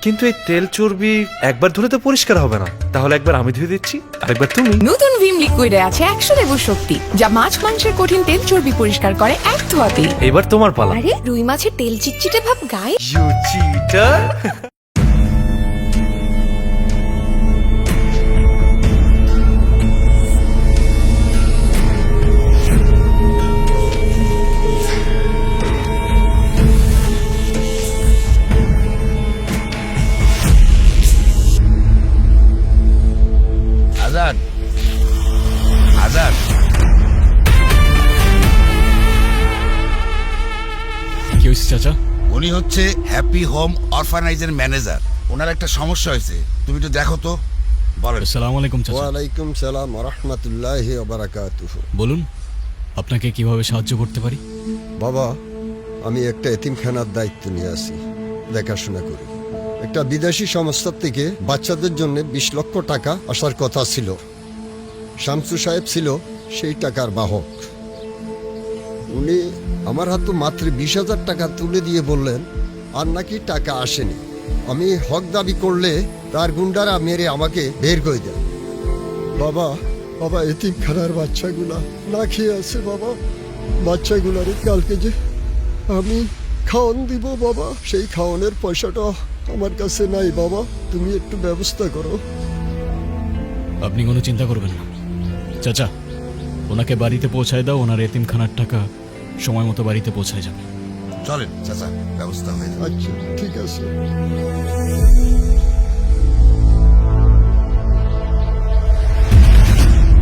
কিন্তু এই তেল চর্বি একবার ধুলে তো পরিষ্কার হবে না, তাহলে একবার আমি ধুয়ে দিচ্ছি আর একবার তুমি। নতুন ভিম লিকুইডে আছে 100 লেবুর শক্তি, যা মাছ মাংসের কঠিন তেল চর্বি পরিষ্কার করে এক ধোয়াতেই। এবার তোমার পালা। আরে রুই মাছের তেল চিটচিটে ভাব গায়ে। You cheater. আজাদ, আজাদ, কি হয়েছে চাচা? উনি হচ্ছে হ্যাপি হোম অরফানাইজের ম্যানেজার। ওনার একটা সমস্যা হয়েছে, তুমি একটু দেখো তো। বলেন। আসসালামু আলাইকুম চাচা। ওয়ালাইকুম সালাম ওয়া রাহমাতুল্লাহি ওয়া বারাকাতুহু। বলুন, আপনাকে কিভাবে সাহায্য করতে পারি? বাবা, আমি একটা এতিমখানার দায়িত্ব নিয়ে আছি, দেখাশোনা করি। একটা বিদেশি সংস্থা থেকে বাচ্চাদের জন্য 20 লক্ষ টাকা আসার কথা ছিল। শামসু সাহেব ছিল সেই টাকার বাহক। উনি আমার হাতে মাত্র 20,000 টাকা তুলে দিয়ে বললেন আর নাকি টাকা আসেনি। আমি হক দাবি করলে তার গুন্ডারা মেরে আমাকে বের করে দেয়। বাবা, বাবা, এতিমখানার বাচ্চাগুলা না খেয়ে আছে বাবা। বাচ্চাগুলার কালকে যে আমি খাওয়ান দিব বাবা, সেই খাওয়ানোর পয়সাটা আমার কাছে নাই বাবা, তুমি একটু ব্যবস্থা করো। আপনি কোনো চিন্তা করবেন না চাচা, ওনাকে বাড়িতে পৌঁছায় দাও, ওনার এতিমখানার টাকা সময় মতো বাড়িতে পৌঁছায় যাবে। চলেন চাচা, ব্যবস্থা হয়ে যাবে। আচ্ছা, ঠিক আছে।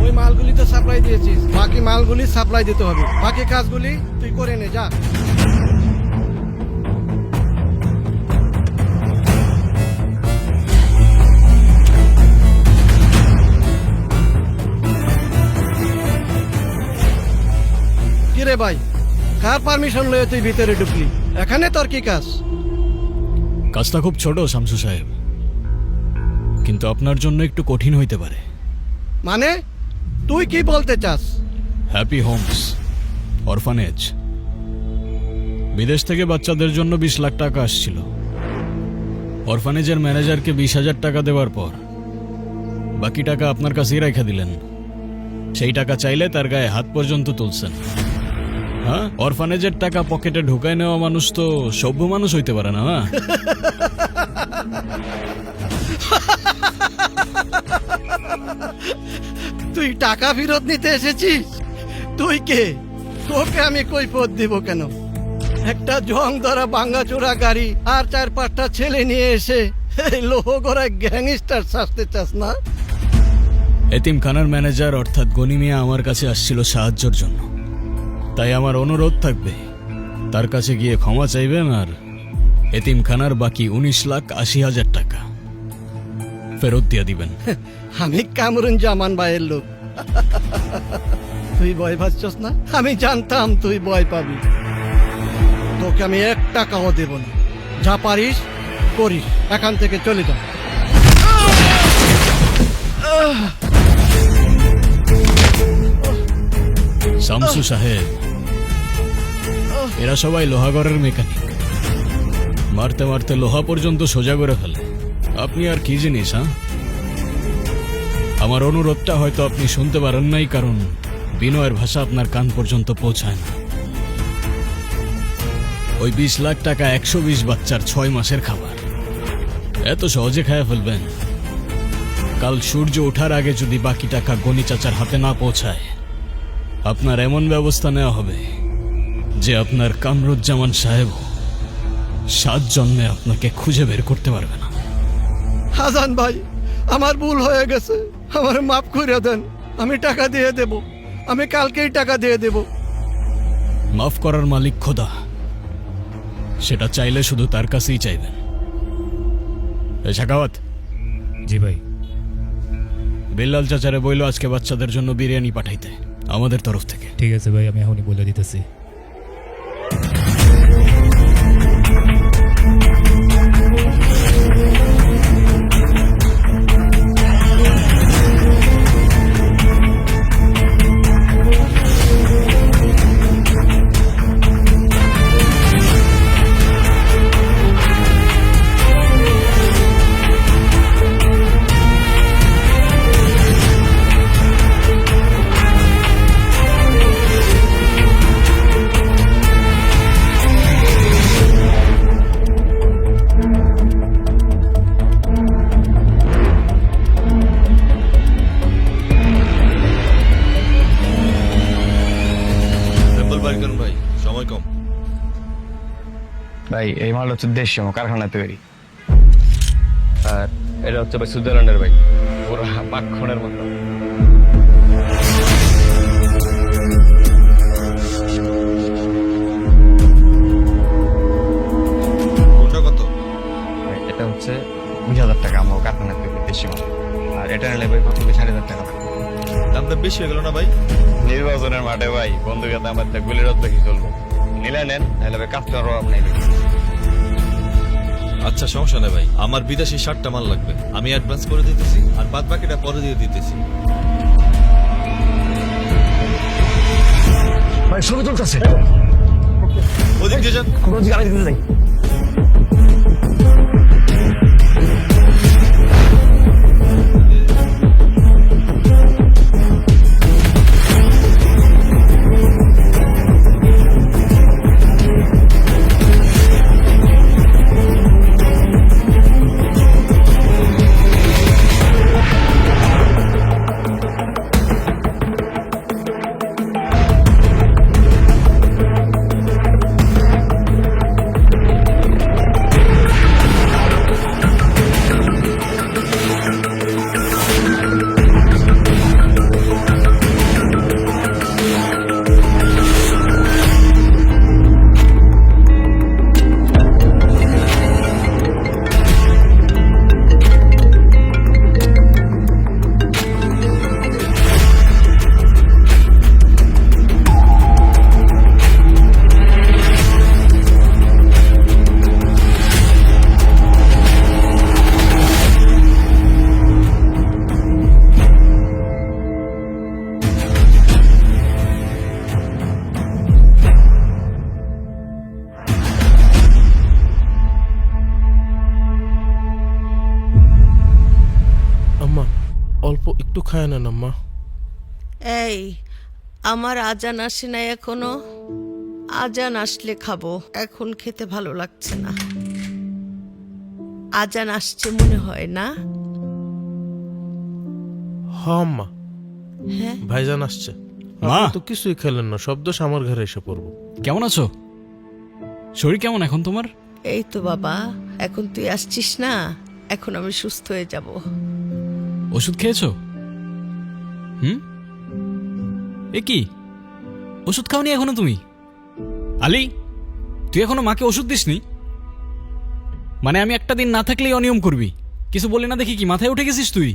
ওই মালগুলি তো সাপ্লাই দিয়েছিস, বাকি মালগুলি সাপ্লাই দিতে হবে। বাকি কাজগুলি তুই করে নে, যা। কিরে ভাই, কার পারমিশন লয়ে তুই ভিতরে ঢুকলি? এখানে তোর কি কাজ? কাজটা খুব ছোট শামসু সাহেব, কিন্তু আপনার জন্য একটু কঠিন হইতে পারে। মানে তুই কি বলতে চাস? হ্যাপি হোমস অরফানেজ, বিদেশ থেকে বাচ্চাদের জন্য 20 লাখ টাকা আসছিল। অরফানেজের ম্যানেজারকে 20,000 টাকা দেওয়ার পর বাকি টাকা আপনার কাছেই রেখে দিলেন। সেই টাকা চাইলে তার গায়ে হাত পর্যন্ত তুলছেন। হ্যাঁ, অরফানেজের টাকা পকেটে ঢুকায় নেওয়া মানুষ তো সভ্য মানুষ হইতে পারে না। তুই টাকা ফেরত নিতে এসেছিস? তুই কে? তোকে আমি কৈফিয়ত দিব কেন? একটা জং ধরা ভাঙাচোরা গাড়ি আর 4-5টা ছেলে নিয়ে এসে এই লোহগড়া গ্যাংস্টার সাজতে চাস না? এতিমখানার ম্যানেজার অর্থাৎ গনি মিয়া আমার কাছে আসছিল সাহায্যের জন্য, তাই আমার অনুরোধ থাকবে তার কাছে গিয়ে ক্ষমা চাইবেন আর এতিমখানার বাকি 19,80,000 টাকা ফেরত দিয়ে দিবেন। আমি কামরুন জামান ভাইয়ের লোক। তুই ভয় পাচ্ছস না? আমি জানতাম তুই ভয় পাবি। তোকে আমি 1 টাকাও দেব না। যা পারিস করিস, এখান থেকে চলে যা। শামসু সাহেব, এরা সবাই লোহাগড়ের মেকানিক, মারতে মারতে লোহা পর্যন্ত সোজা করে ফেলে। আপনি আর কি জিনিস? হ্যাঁ, আমার অনুরোধটা হয়তো আপনি শুনতে পারেন নাই, কারণ বিনয়ের ভাষা আপনার কান পর্যন্ত পৌঁছায় না। ওই 20 লাখ টাকা 120 বাচ্চার 6 মাসের খাবার এত সহজে খায় ফেলবেন? কাল সূর্য ওঠার আগে যদি বাকি টাকা গনি চাচার হাতে না পৌঁছায়, আপনার এমন ব্যবস্থা নেওয়া হবে যে আপনার কামরুজ্জামান সাহেব 7 জন্মে আপনাকে খুঁজে বের করতে পারবে না। হাসান ভাই, আমার ভুল হয়ে গেছে, আমার মাফ করে দেন। আমি টাকা দিয়ে দেব, আমি কালকেই টাকা দিয়ে দেব। মাফ করার মালিক খোদা, সেটা চাইলে শুধু তার কাছেই চাইবেন। শাকাওয়াত। জি ভাই। বিল্লাল চাচারে বইল আজকে বাচ্চাদের জন্য বিরিয়ানি পাঠাইতে আমাদের তরফ থেকে। ঠিক আছে ভাই, আমি এখনই বলে দিতেছি। ভাই এই মাল হচ্ছে দেশীয় কারখানা তৈরি, আর এটা হচ্ছে ভাই সুইজারল্যান্ডের ভাই, পুরো মাখনের মতো। কোনটা কত? ভাই, এটা হচ্ছে 20,000 টাকা আমার কারখানা তৈরি দেশি মাল, আর এটা নিলে ভাই মাত্র 4,500 টাকা। দামটা বেশি হয়ে গেল না ভাই? নির্বাচনের মাঠে ভাই বন্ধুকে আমার গুলির রথ দেখি চলবো, নিলে নেন, নাহলে ভাই কাজ করার অভাব নেই। আচ্ছা সমস্যা নেই ভাই, আমার বিদেশি 60টা মাল লাগবে, আমি অ্যাডভান্স করে দিতেছি আর বাদ বাকিটা পরে দিয়ে দিতেছি। ভাই ছবি তুলতেছে, ওদিক দিয়ে যান। গাড়ি দিতে যাই। আম্মা অল্প একটু খায় না আম্মা। এই আমার আজান আসে না এখনো, আজান আসলে খাবো, এখন খেতে ভালো লাগছে না। আজান আসছে মনে হয় না? হ আম্মা, হ্যাঁ ভাইজান আসছে। মা! আপনি তো কিছুই খেলেন না, সব দোষ আমার ঘরে এসে পড়বো। কেমন আছো? শরীর কেমন এখন তোমার? এই তো বাবা, এখন তুই আসছিস না, এখন আমি সুস্থ হয়ে যাব। ওষুধ খেয়েছো? এ কি ওষুধ খাওনি এখনো তুমি? আলী, তুই এখনো মাকে ওষুধ দিসনি? মানে আমি একটা দিন না থাকলেই অনিয়ম করবি, কিছু বলি না দেখি কি মাথায় উঠে গেছিস তুই?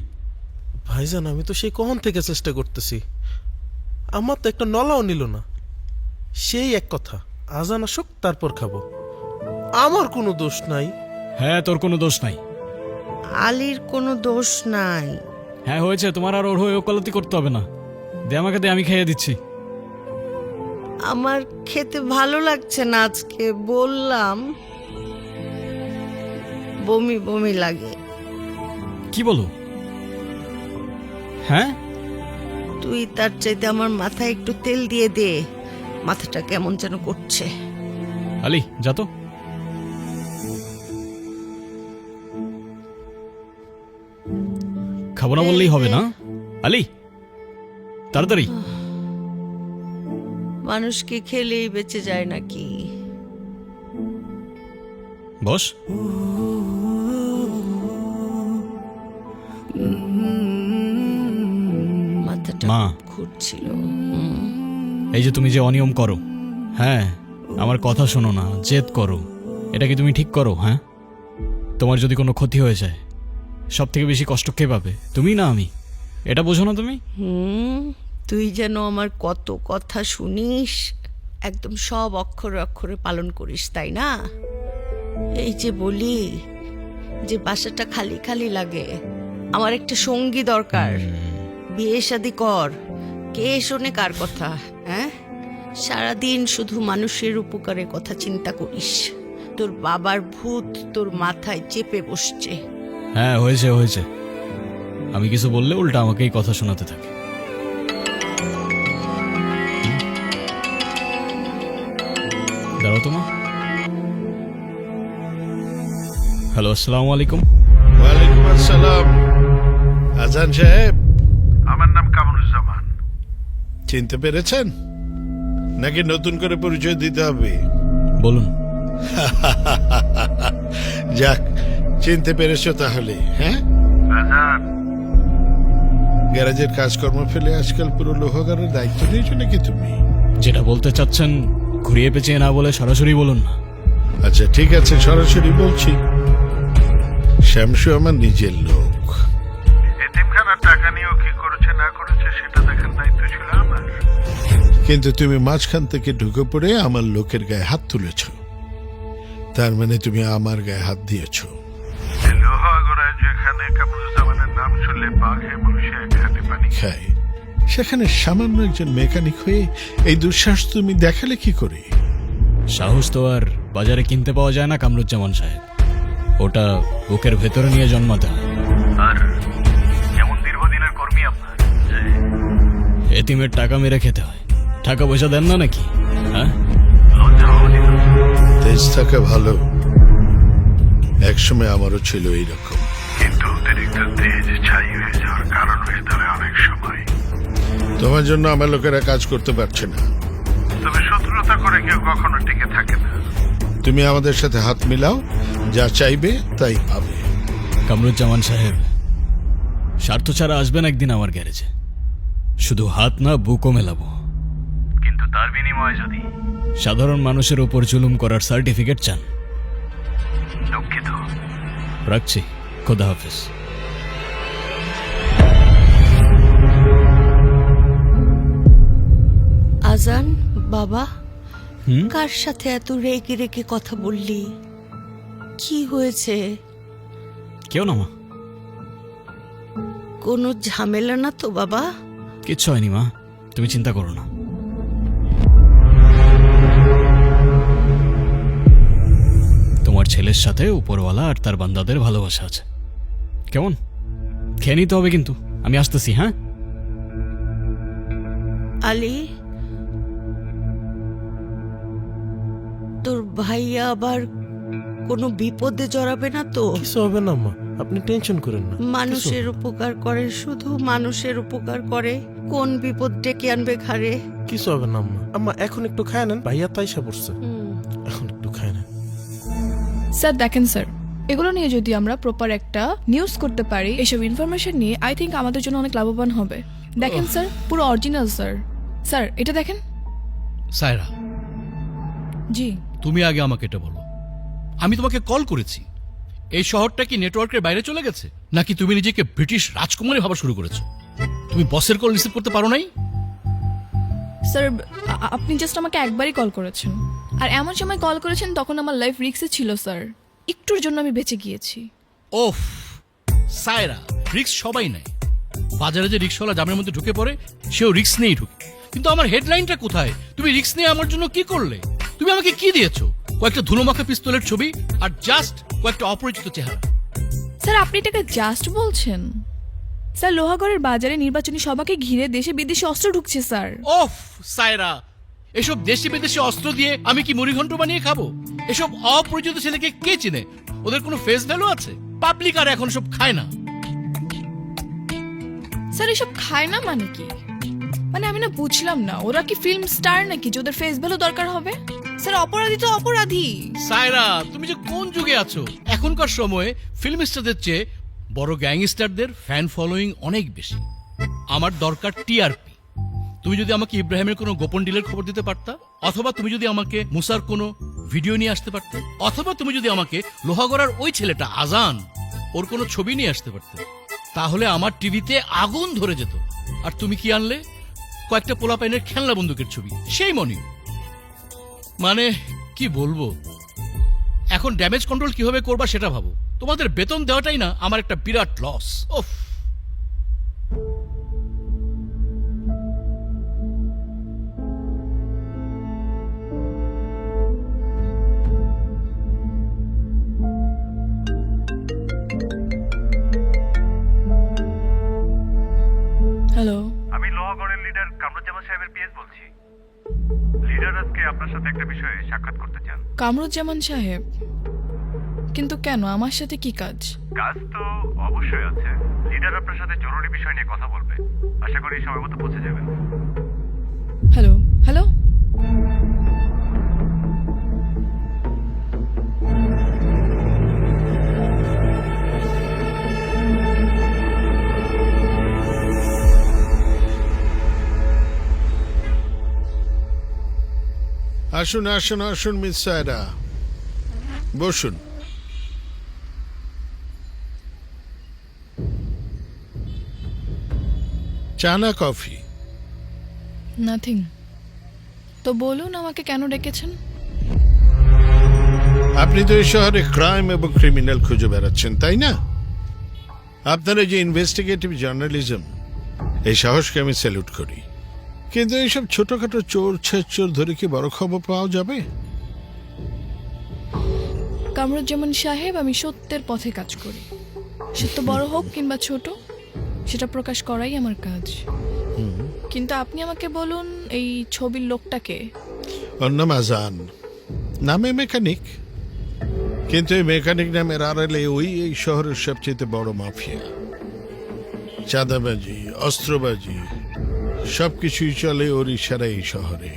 ভাইজান আমি তো সেই কখন থেকে চেষ্টা করতেছি, আমার তো একটা নলাও নিল না। সেই এক কথা, আজান আসুক তারপর খাবো, আমার কোনো দোষ নাই। হ্যাঁ, তোর কোনো দোষ নাই। আলীর কোনো দোষ নাই। হ্যাঁ হয়েছে, তোমার আর ওর হয়ে ওকালতি করতে হবে না। দে আমাকে, দে, আমি খাইয়ে দিচ্ছি। আমার খেতে ভালো লাগছে না আজকে, বললাম বমি বমি লাগে। কি বলো? হ্যাঁ, তুই তার চাইতে আমার মাথায় একটু তেল দিয়ে দে, মাথাটা কেমন যেন করছে। আলী যা তো। খাবো না বললেই হবে না আলী, তাড়াতাড়ি। মানুষ কি খেলেই বেঁচে যায় নাকি? বস। মাথাটা মা। ঘুরছিল। এই যে তুমি যে অনিয়ম করো, হ্যাঁ, আমার কথা শোনো না, জেদ করো, এটা কি তুমি ঠিক করো? হ্যাঁ, তোমার যদি কোনো ক্ষতি হয়ে যায় সব থেকে বেশি কষ্ট কে পাবে, তুমি না আমি? এটা বোঝো না তুমি? তুই যেন আমার কত কথা শুনিস, একদম সব অক্ষরে অক্ষরে পালন করিস, তাই না? এই যে বলি যে বাসাটা খালি খালি লাগে, আমার একটা সঙ্গী দরকার, বিয়ে শাদি কর, কে শোনে কার কথা? হ্যাঁ, সারাদিন শুধু মানুষের উপকারের কথা চিন্তা করিস, তোর বাবার ভূত তোর মাথায় চেপে বসছে। হ্যাঁ হয়েছে হয়েছে, আমি কিছু বললে উল্টা আমাকেই কথা শোনাতে থাকে। দাঁড়াও তোমা। হ্যালো, আসসালামু আলাইকুম। ওয়ালাইকুম আসসালাম। আজান সাহেব, আমার নাম কামরুজ্জামান, চিনতে পেরেছেন নাকি নতুন করে পরিচয় দিতে হবে? বলুন। যাক, চিনতে পেরেছো তাহলে? হ্যাঁ, গ্যারেজের কাজকর্ম ফেলে আজকাল পুরো লোহাগারের দায়িত্ব নিয়েছো নাকি তুমি? যেটা বলতে চাচ্ছেন ঘুরিয়ে পেঁচিয়ে না বলে সরাসরি বলুন না। আচ্ছা ঠিক আছে, সরাসরি বলছি। শ্যামসু আমার নিজের লোক। এতিমখানার টাকা নিয়েও কি করেছে না করেছে সেটা দেখার দায়িত্ব ছিল আমার। কিন্তু তুমি মাঝখান থেকে ঢুকে পড়ে আমার লোকের গায়ে হাত তুলেছ। তার মানে তুমি আমার গায়ে হাত দিয়েছ। লোহাগড়ায় যেখানে কামরুজ্জামানের নাম শুনলে বাঘে মানুষে এক হাতে পানি খায়, সেখানে সামান্য একজন মেকানিক হয়ে এই দুঃসাহস তুমি দেখালে কি করে? সাহস তো আর বাজারে কিনতে পাওয়া যায় না কামরুজ্জামান সাহেব, ওটা বুকের ভেতরে নিয়ে জন্মাতে হয়। আর এমন দীর্ঘদিনের কর্মী আপনার, এতিমের টাকা মেরে খেতে হয়, টাকা পয়সা দেন না নাকি? হ্যাঁ, তেজ থাকা ভালো, একসময় আমারও ছিল এইরকম, কিন্তু অতিরিক্ত তেজ ছাই হয়ে যাওয়ার কারণ হয়ে দাঁড়ায় অনেক সময়। তোমার জন্য আমার লোকেরা কাজ করতে পারছে না, তবে শত্রুতা করে কেউ কখনো টিকে থাকে না। তুমি আমাদের সাথে হাত মিলাও, যা চাইবে তাই পাবে। কামরুজ্জামান সাহেব, স্বার্থ ছাড়া আসবেন একদিন আমার গ্যারেজে, শুধু হাত না বুকও মেলাবো। কিন্তু তার বিনিময়ে যদি সাধারণ মানুষের উপর জুলুম করার সার্টিফিকেট চান, দুঃখিত। রাখছি, খোদা হাফেজ। আজান বাবা, হুম? কার সাথে এত রেগে রেগে কথা বললি? কি হয়েছে? কেউ না মা, কোনো ঝামেলা না তো বাবা? কিচ্ছু হয়নি মা, তুমি চিন্তা করো না। তোমার ছেলের সাথে উপরওয়ালা আর তার বান্দাদের ভালোবাসা আছে। কেমন? খেয়ে নিতে হবে কিন্তু, আমি আসতেছি। হ্যাঁ আলী, তোর ভাইয়া আবার কোনো বিপদে জড়াবে না তো? কিছু হবে না আম্মা, আপনি টেনশন করেন না। মানুষের উপকার করে, শুধু মানুষের উপকার করে, কোন বিপদ ডেকে আনবে ঘাড়ে? কিছু হবে না আম্মা। আম্মা এখন একটু খায় নেন, ভাইয়া তাইসা পড়ছে, এখন একটু খায় নেন। স্যার দেখেন স্যার, এগুলো নিয়ে যদি আমরা প্রপার একটা নিউজ করতে পারি, এসব ইনফরমেশন নিয়ে আই থিঙ্ক আমাদের জন্য অনেক লাভবান হবে। দেখেন স্যার, পুরো অরিজিনাল স্যার। স্যার এটা দেখেন। সায়রা, জি তুমি আগে আমাকে এটা বলো, আমি তোমাকে কল করেছি, এই শহরটা কি নেটওয়ার্কের বাইরে চলে গেছে, নাকি তুমি নিজেকে ব্রিটিশ রাজকুমারী ভাবা শুরু করেছো? তুমি বসের কল রিসিভ করতে পারো নাই? স্যার, আপনি জাস্ট আমাকে একবারই কল করেছেন, আর এমন সময় কল করেছেন তখন আমার লাইফ রিস্কে ছিল স্যার, একটুর জন্য আমি বেঁচে গিয়েছি। ওফ সায়রা, রিস্ক সবাই নেয়। বাজারে যে রিক্সাওয়ালা জামের মধ্যে ঢুকে পড়ে, সেও রিস্ক নিয়েই ঢুকে। কিন্তু আমার হেডলাইনটা কোথায়? তুমি রিস্ক নিয়ে আমার জন্য কি করলে? তুমি আমাকে কি দিয়েছো? কয়েকটা ধুলোমাখা পিস্তলের ছবি আর জাস্ট কয়েকটা অপরিচিত চেহারা। স্যার আপনি এটাকে জাস্ট বলছেন? স্যার লোহাগড়ের বাজারে নির্বাচনী সভাকে ঘিরে দেশে বিদেশি অস্ত্র ঢুকছে স্যার। ওফ সায়রা, এসব দেশি বিদেশি অস্ত্র দিয়ে আমি কি মুড়িঘণ্ট বানিয়ে খাবো? এসব অপরিচিত ছেলেকে কে চিনে? ওদের কোনো ফেস ভ্যালু আছে? পাবলিক আর এখন সব খায় না। স্যার এসব খায় না মানে কি? মানে আমি না বুঝলাম না, ওরা কি ফিল্ম স্টার নাকি যে ওদের ফেস ভ্যালু দরকার হবে? স্যার অপরাধী তো অপরাধী। সায়রা, তুমি যে কোন যুগে আছো? এখনকার সময়ে ফিল্ম স্টারদের চেয়ে বড় গ্যাংস্টারদের ফ্যান ফলোয়িং অনেক বেশি। আমার দরকার টিআরপি। তুমি যদি আমাকে ইব্রাহিমের কোনো গোপন ডিলের খবর দিতে পারতা, অথবা তুমি যদি আমাকে মুসার কোনো ভিডিও নিয়ে আসতে পারতে, অথবা তুমি যদি আমাকে লোহাগড়ার ওই ছেলেটা আজান, ওর কোনো ছবি নিয়ে আসতে পারতে, তাহলে আমার টিভিতে আগুন ধরে যেত। আর তুমি কি আনলে? কয়েকটা পোলাপাইনের খেলনা বন্দুকের ছবি, সেই মনি। মানে কি বলবো, এখন ড্যামেজ কন্ট্রোল কিভাবে করবা সেটা ভাবো। তোমাদের বেতন দেওয়াটাই না আমার একটা বিরাট লস। ওফ। হ্যালো, আমি লোহাগড়ের লিডার কামরুজ্জামান সাহেবের পিএস বলছি। লিডার আজকে আপনার সাথে একটা বিষয়ে সাক্ষাৎ করতে চান। কামরুজ্জামান সাহেব? কিন্তু কেন, আমার সাথে কি কাজ? কাজ তো অবশ্যই আছে। লিডার আপনার সাথে জরুরি বিষয় নিয়ে কথা বলবে। আশা করি সময় মতো পৌঁছে যাবেন। হ্যালো হ্যালো, আসুন আসুন আসুন মিস সায়রা, বসুন। চা না কফি? নাথিং। তো বলুন আমাকে কেন ডেকেছেন? আপনি তো এই শহরে ক্রাইম এবং ক্রিমিনাল খুঁজে বেড়াচ্ছেন, তাই না? আপনার এই যে ইনভেস্টিগেটিভ জার্নালিজম, এই সাহসকে আমি স্যালুট করি। কিন্তু এইসব ছোটখাটো চোর ছেচোর ধরে কি বড় খবর পাওয়া যাবে? কামরুজ্জামান সাহেব, আমি সত্যের পথে কাজ করি। সত্য বড় হোক কিংবা ছোট, সেটা প্রকাশ করাই আমার কাজ। কিন্তু আপনি আমাকে বলুন, এই ছবির লোকটাকে? ওর নাম আজান, নামে মেকানিক, কিন্তু এই মেকানিক নামের আড়ালে ওই এই শহরের সবচেয়ে বড় মাফিয়া। চাঁদাবাজি, অস্ত্রবাজি সবকিছুই চলে ওর ইশারায় এই শহরে।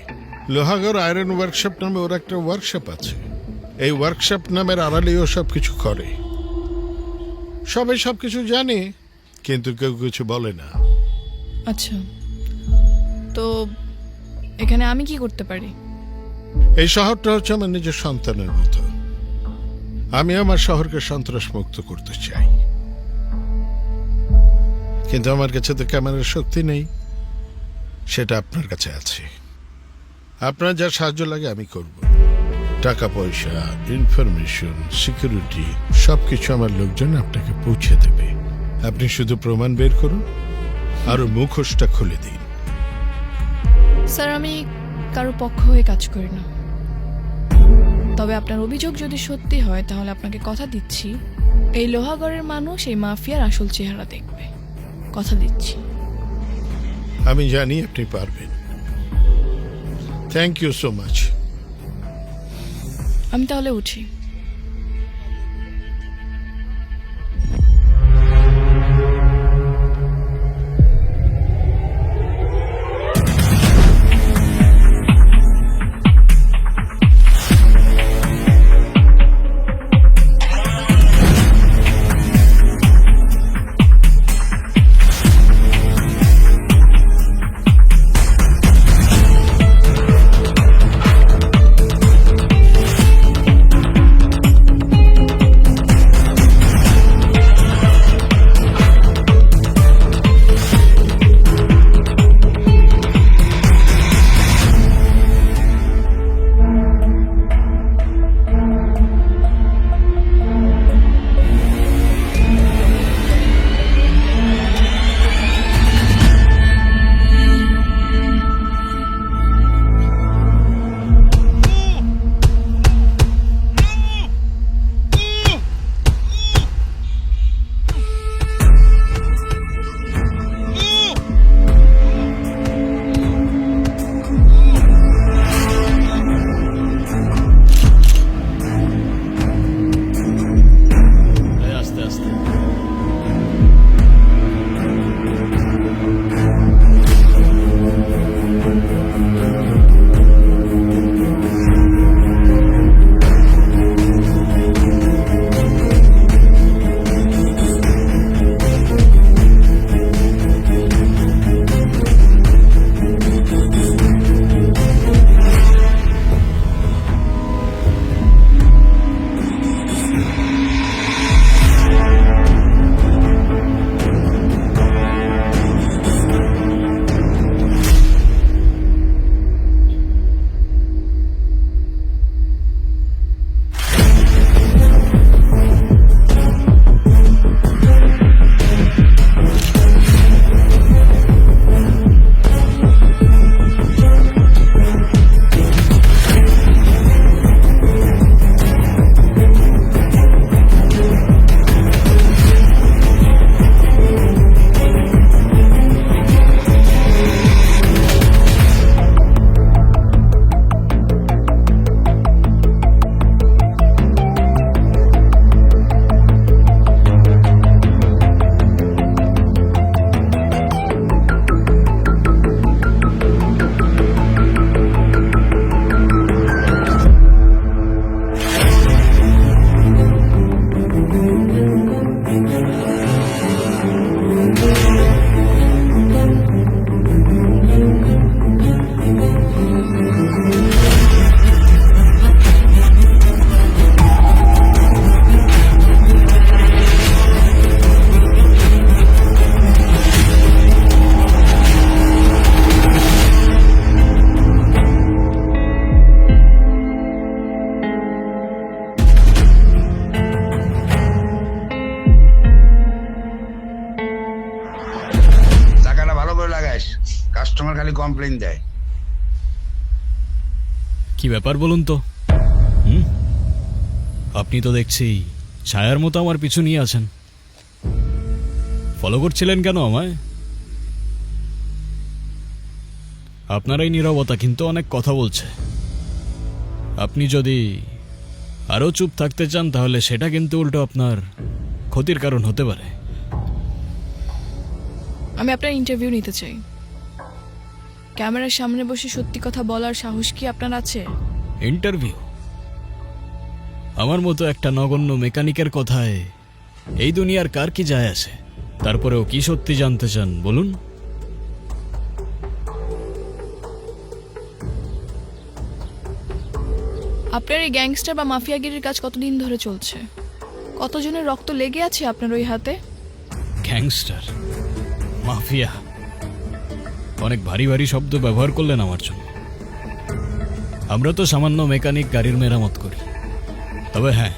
লোহাগড় আয়রন ওয়ার্কশপ নামে ওর একটা ওয়ার্কশপ আছে। এই ওয়ার্কশপ নামের আড়ালে ও সবকিছু করে। সবাই সবকিছু জানে, কিন্তু কেউ কিছু বলে না। আচ্ছা, তো এখানে আমি কি করতে পারি? এই শহরটা হচ্ছে আমার নিজের সন্তানের মতো। আমি আমার শহরকে সন্ত্রাস মুক্ত করতে চাই, কিন্তু আমার কাছে তো ক্যামেরার শক্তি নেই। সেটা আপনার কাছে আছে। আপনার যা সাহায্য লাগে আমি করব। টাকা পয়সা, ইনফরমেশন, সিকিউরিটি সবকিছু আমার লোকজন আপনাকে পৌঁছে দেবে। আপনি শুধু প্রমাণ বের করুন আর মুখোশটা খুলে দিন। স্যার, আমি কারো পক্ষ হয়ে কাজ করি না। তবে আপনার অভিযোগ যদি সত্যি হয়, তাহলে আপনাকে কথা দিচ্ছি, এই লোহাগড়ের মানুষ এই মাফিয়ার আসল চেহারা দেখবে। কথা দিচ্ছি। আমি জানি আপনি পারবেন। Thank you so much. আমি তাহলে উঠি। কাস্টমার খালি কমপ্লেইন দেয়। কি ব্যাপার বলুন তো? আপনি তো দেখছি ছায়ার মতো আমার পিছু নিয়ে আছেন। ফলো করছিলেন কেন আমায়? আপনার এই নীরবতা কিন্তু অনেক কথা বলছে। আপনি যদি আরো চুপ থাকতে চান তাহলে সেটা কিন্তু উল্টো আপনার ক্ষতির কারণ হতে পারে। আমি আপনার ইন্টারভিউ নিতে চাই। ক্যামেরার সামনে বসে সত্যি কথা বলার সাহস কি আপনার আছে? ইন্টারভিউ? আমার মতো একটা নগণ্য মেকানিকের কথায় এই দুনিয়ার কার কি যায় আসে? তারপরেও কি সত্যি জানতে চান বলুন? আপনার এই গ্যাংস্টার বা মাফিয়াগিরির কাজ কতদিন ধরে চলছে? কতজনের রক্ত লেগে আছে আপনার ওই হাতে? গ্যাংস্টার, মাফিয়া, অনেক ভারী ভারী শব্দ ব্যবহার করলেন আমার জন্য। আমরা তো সামান্য মেকানিক, গাড়ির মেরামত করি। তবে হ্যাঁ,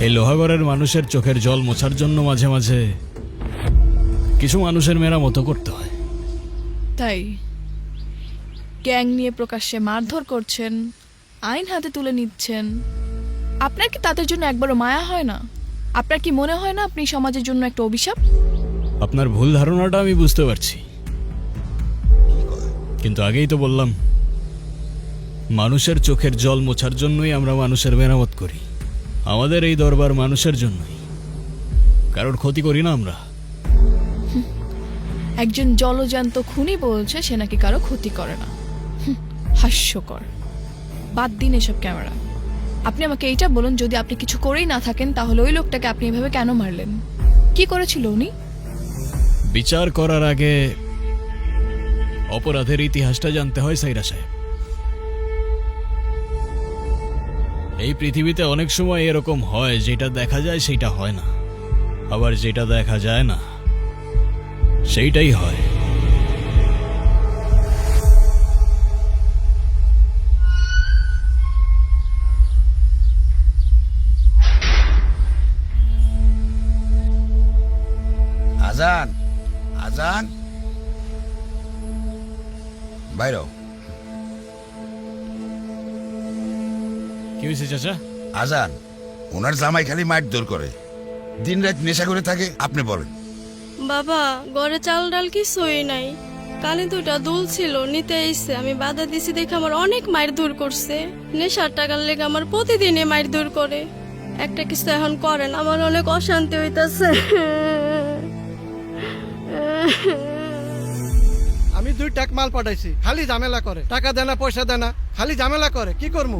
এই লোহাগড়ের মানুষের চোখের জল মোছার জন্য মাঝে মাঝে কিছু মানুষের মেরামতো করতে হয়। তাই গ্যাং নিয়ে প্রকাশ্যে মারধর করছেন, আইন হাতে তুলে নিচ্ছেন। আপনার কি তাদের জন্য একবারও মায়া হয় না? আপনার কি মনে হয় না আপনি সমাজের জন্য একটা অভিশাপ? আপনার ভুল ধারণাটা আমি বুঝতে পারছি, কিন্তু আগেই তো বললাম মানুষের চোখের জল মোছার জন্যই আমরা মানুষের মেরামত করি। আমাদের এই দরবার মানুষের জন্যই, কারোর ক্ষতি করি না আমরা। একজন জলজান্ত খুনি বলছে সে নাকি কারো ক্ষতি করে না। হাস্যকর। বাদ দিন এসব ক্যামেরা। আপনি আমাকে এইটা বলুন, যদি আপনি কিছু করেই না থাকেন তাহলে ওই লোকটাকে আপনি এভাবে কেন মারলেন? কি করেছিল উনি? বিচার করার আগে অপরাধের ইতিহাসটা জানতে হয় সাইরা সাহেব। এই পৃথিবীতে অনেক সময় এরকম হয়, যেটা দেখা যায় সেটা হয় না, আবার যেটা দেখা যায় না সেইটাই হয়। আজান, আজান, বাইরো। কি হয়েছে চাচা? আজান, ওনার জামাই খালি মারধর করে, দিন রাত নেশা করে থাকে। আপনি বলেন। বাবা, ঘরে চাল ডাল কিছুই নাই। কানে দুটা দুল ছিল, নিতে এসে আমি বাধা দিছি দেখে আমার অনেক মারধর করছে। নেশার টাকার লেগে আমার প্রতিদিনই মারধর করে। একটা কিছু এখন করেন, আমার অনেক অশান্তি হইতাছে। আমি 2 টাক মাল পাঠাইছি, খালি ঝামেলা করে। টাকা দেনা, পয়সা দেনা, খালি ঝামেলা করে। কি করবো?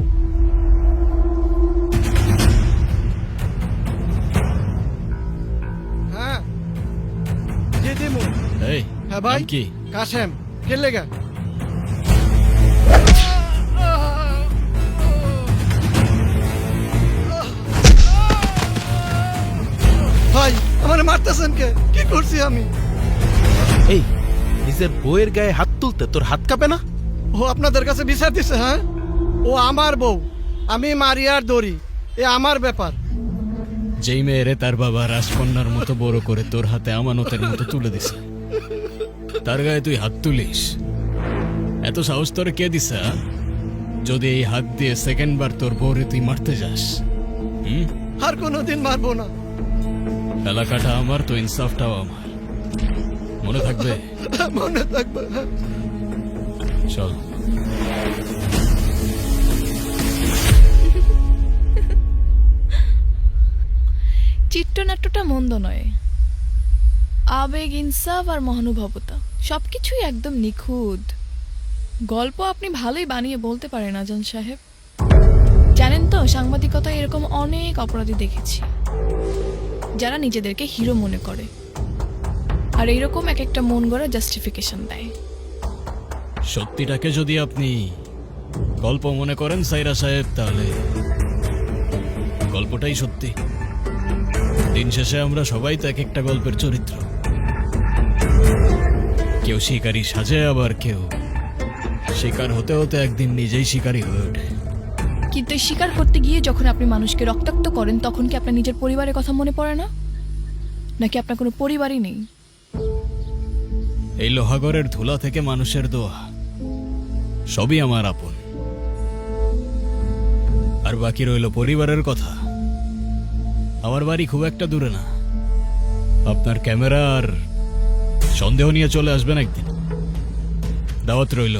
হ্যাঁ, জি দিমু। এই হ্যাঁ ভাই। নাম কি? কাশেম। কে লেগা? ভাই, আমার মারতেছেন কে? কি করছি আমি? এই নিজের বউয়ের গায়ে হাত তুলতে তোর হাত কাঁপে না? ও আপনাদের কাছে বিচার দিছে? হ্যাঁ, ও আমার বউ, আমি মারিয়ার দড়ি, এ আমার ব্যাপার। যেই মেয়েরে তার বাবা রাজকন্যার মতো বড় করে তোর হাতে আমানতের মতো তুলে দিছে, তার গায়ে তুই হাত তুলিস? এত সাহস তোর কে দিছে? যদি এই হাত দিয়ে সেকেন্ড বার তোর বউরে তুই মারতে যাস, আর কোনোদিন মারবো না। এলাকাটা আমার তো, ইনসাফটাও আমার। মনে থাকবে? মনে থাকবে। চল। চিত্রনাট্যটা মন্দ নয়। আবেগ, ইনসাফ আর মহানুভবতা সবকিছুই একদম নিখুঁত। গল্প আপনি ভালোই বানিয়ে বলতে পারেন আজান সাহেব। জানেন তো, সাংবাদিকতায় এরকম অনেক অপরাধী দেখেছি যারা নিজেদেরকে হিরো মনে করে, আর এইরকম এক একটা মন গড়া জাস্টিফিকেশন দেয়। সত্যিটাকে যদি আপনি গল্প মনে করেন সাইরা সাহেব, তাহলে গল্পটাই সত্যি। দিন শেষে আমরা সবাই তো এক একটা গল্পের চরিত্র। কেউ শিকারী সাজে, আবার কেউ শিকার হতে হতে একদিন নিজেই শিকারী হয়ে ওঠে। কিন্তু এই স্বীকার করতে গিয়ে যখন আপনি মানুষকে রক্তাক্ত করেন, তখন কি আপনার নিজের পরিবারের কথা মনে পড়ে না? নাকি আপনার কোনো পরিবারই নেই? এই লোহাগড়ের ধুলা থেকে মানুষের দোয়া সবই আমার আপন। আর বাকি রইল পরিবারের কথা। আমার বাড়ি খুব একটা দূরে না। আপনার ক্যামেরা আর সন্দেহ নিয়ে চলে আসবেন একদিন। দাওয়াত রইল।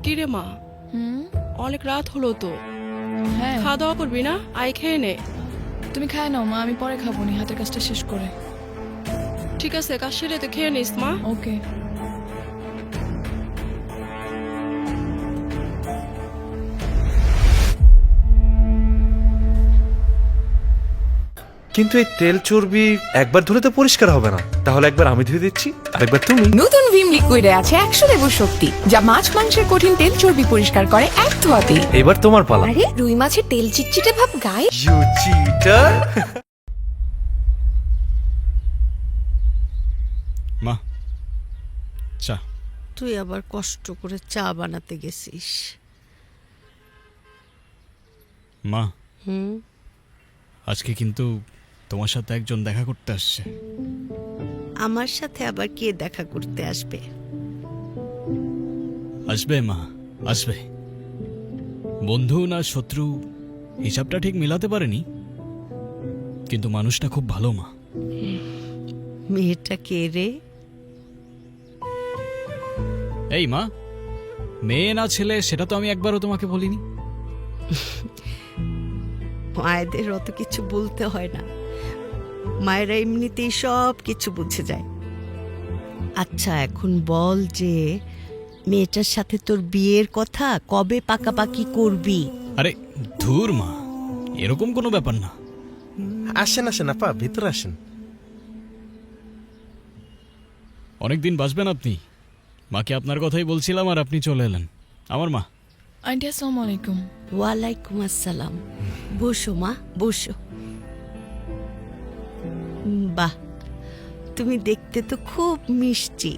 কিরে মা, হুম, অনেক রাত হলো তো, হ্যাঁ খাওয়া দাওয়া করবি না? আয় খেয়ে নে। তুমি খায় নাও মা, আমি পরে খাবো নি, হাতের কাজটা শেষ করে। ঠিক আছে, কাজ সেরে তো খেয়ে নিস মা। ওকে। কিন্তু এই তেল চর্বি একবার ধুলে তো পরিষ্কার হবে না, তাহলে একবার আমি ধুয়ে দিচ্ছি, আরেকবার তুমি। নতুন ভিম লিকুইডে আছে 100 লেবুর শক্তি, যা মাছ মাংসের কঠিন তেল চর্বি পরিষ্কার করে এক ধোয়াতেই। এবার তোমার পালা। আরে রুই মাছের তেল চিটচিটে ভাব গায়ে। You cheater. মা, চা। তুই আবার কষ্ট করে চা বানাতে গেছিস। মা, হুম, আজকে কিন্তু তোমার সাথে একজন দেখা করতে আসছে। আমার সাথে আবার কে দেখা করতে আসবে? আসবে মা, আসবে। বন্ধু না শত্রু হিসাবটা ঠিক মিলাতে পারেনি, কিন্তু মানুষটা খুব ভালো মা। মেয়েটা কে রে? এই মা, মেয়ে না ছেলে সেটা তো আমি একবারও তোমাকে বলিনি। মায়েদের অত কিছু বলতে হয় না, মায়েরা এমনিতেই সব কিছু বুঝে যায়। আচ্ছা এখন বল যে মেয়েটার সাথে তোর বিয়ের কথা কবে পাকাপাকি করবি? আরে ধুর মা, এরকম কোনো ব্যাপার না। আসেন আসেন আপা, ভিতরে আসেন। অনেকদিন বাঁচবেন আপনি। মাকে আপনার কথাই বলছিলাম আর আপনি চলে এলেন। আমার মা। আন্টি আসসালামু আলাইকুম। ওয়ালাইকুম আসসালাম। বসো মা, বসো। বাহ, তুমি দেখতে তো খুব মিষ্টি।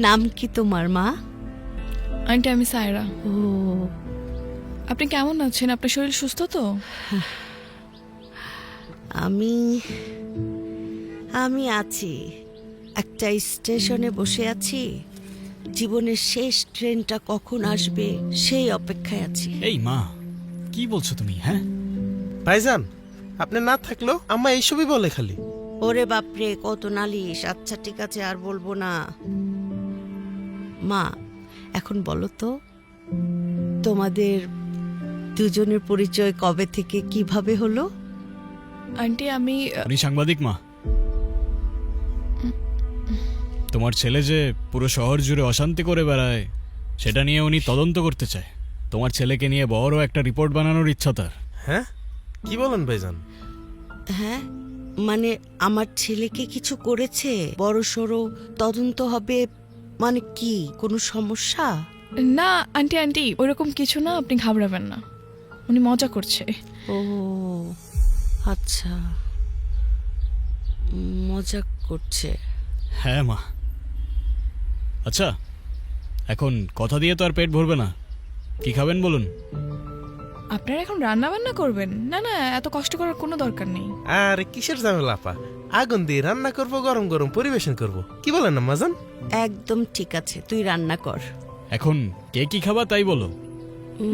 নাম কি তোমার মা? আন্টি আমি সায়রা। ও, আপনি কেমন আছেন? আপনার শরীর সুস্থ তো? আমি আছি। একটা স্টেশনে বসে আছি, জীবনের শেষ ট্রেনটা কখন আসবে সেই অপেক্ষায় আছি। এই মা, কি বলছো তুমি? হ্যাঁ ভাইজান, আপনি না থাকলেও আম্মা এইসবই বলে খালি। ওরে বাপরে, কত নালিশ। আচ্ছা ঠিক আছে, আর বলবো না। মা, এখন বলো তো তোমাদের দুজনের পরিচয় কবে থেকে কিভাবে হলো? আন্টি আমি উনি সাংবাদিক মা। তোমার ছেলে যে পুরো শহর জুড়ে অশান্তি করে বেড়ায় সেটা নিয়ে উনি তদন্ত করতে চায়। তোমার ছেলেকে নিয়ে বড় একটা রিপোর্ট বানানোর ইচ্ছা তার। হ্যাঁ, কি বলেন ভাইজান? হ্যাঁ, মানে আমার ছেলেকে কিছু করেছে, বড় সড়ো তদন্ত হবে। মানে কি, কোনো সমস্যা? না আন্টি, আন্টি ওইরকম কিছু না, আপনি ঘাবড়াবেন না, উনি মজা করছে। ও আচ্ছা, মজা করছে। হ্যাঁ মা। আচ্ছা, এখন কথা দিয়ে তো আর পেট ভরবে না। কি খাবেন বলুন? আপনারা এখন রান্না বান্না করবেন? না না, এত কষ্ট করার কোনো দরকার নেই। আরে কিসের ঝামেলা আপা, আগুন দিয়ে রান্না করব, গরম গরম পরিবেশন করব। কি বলেন আম্মা জান? একদম ঠিক আছে, তুই রান্না কর। এখন কে কি খাবা তাই বলো।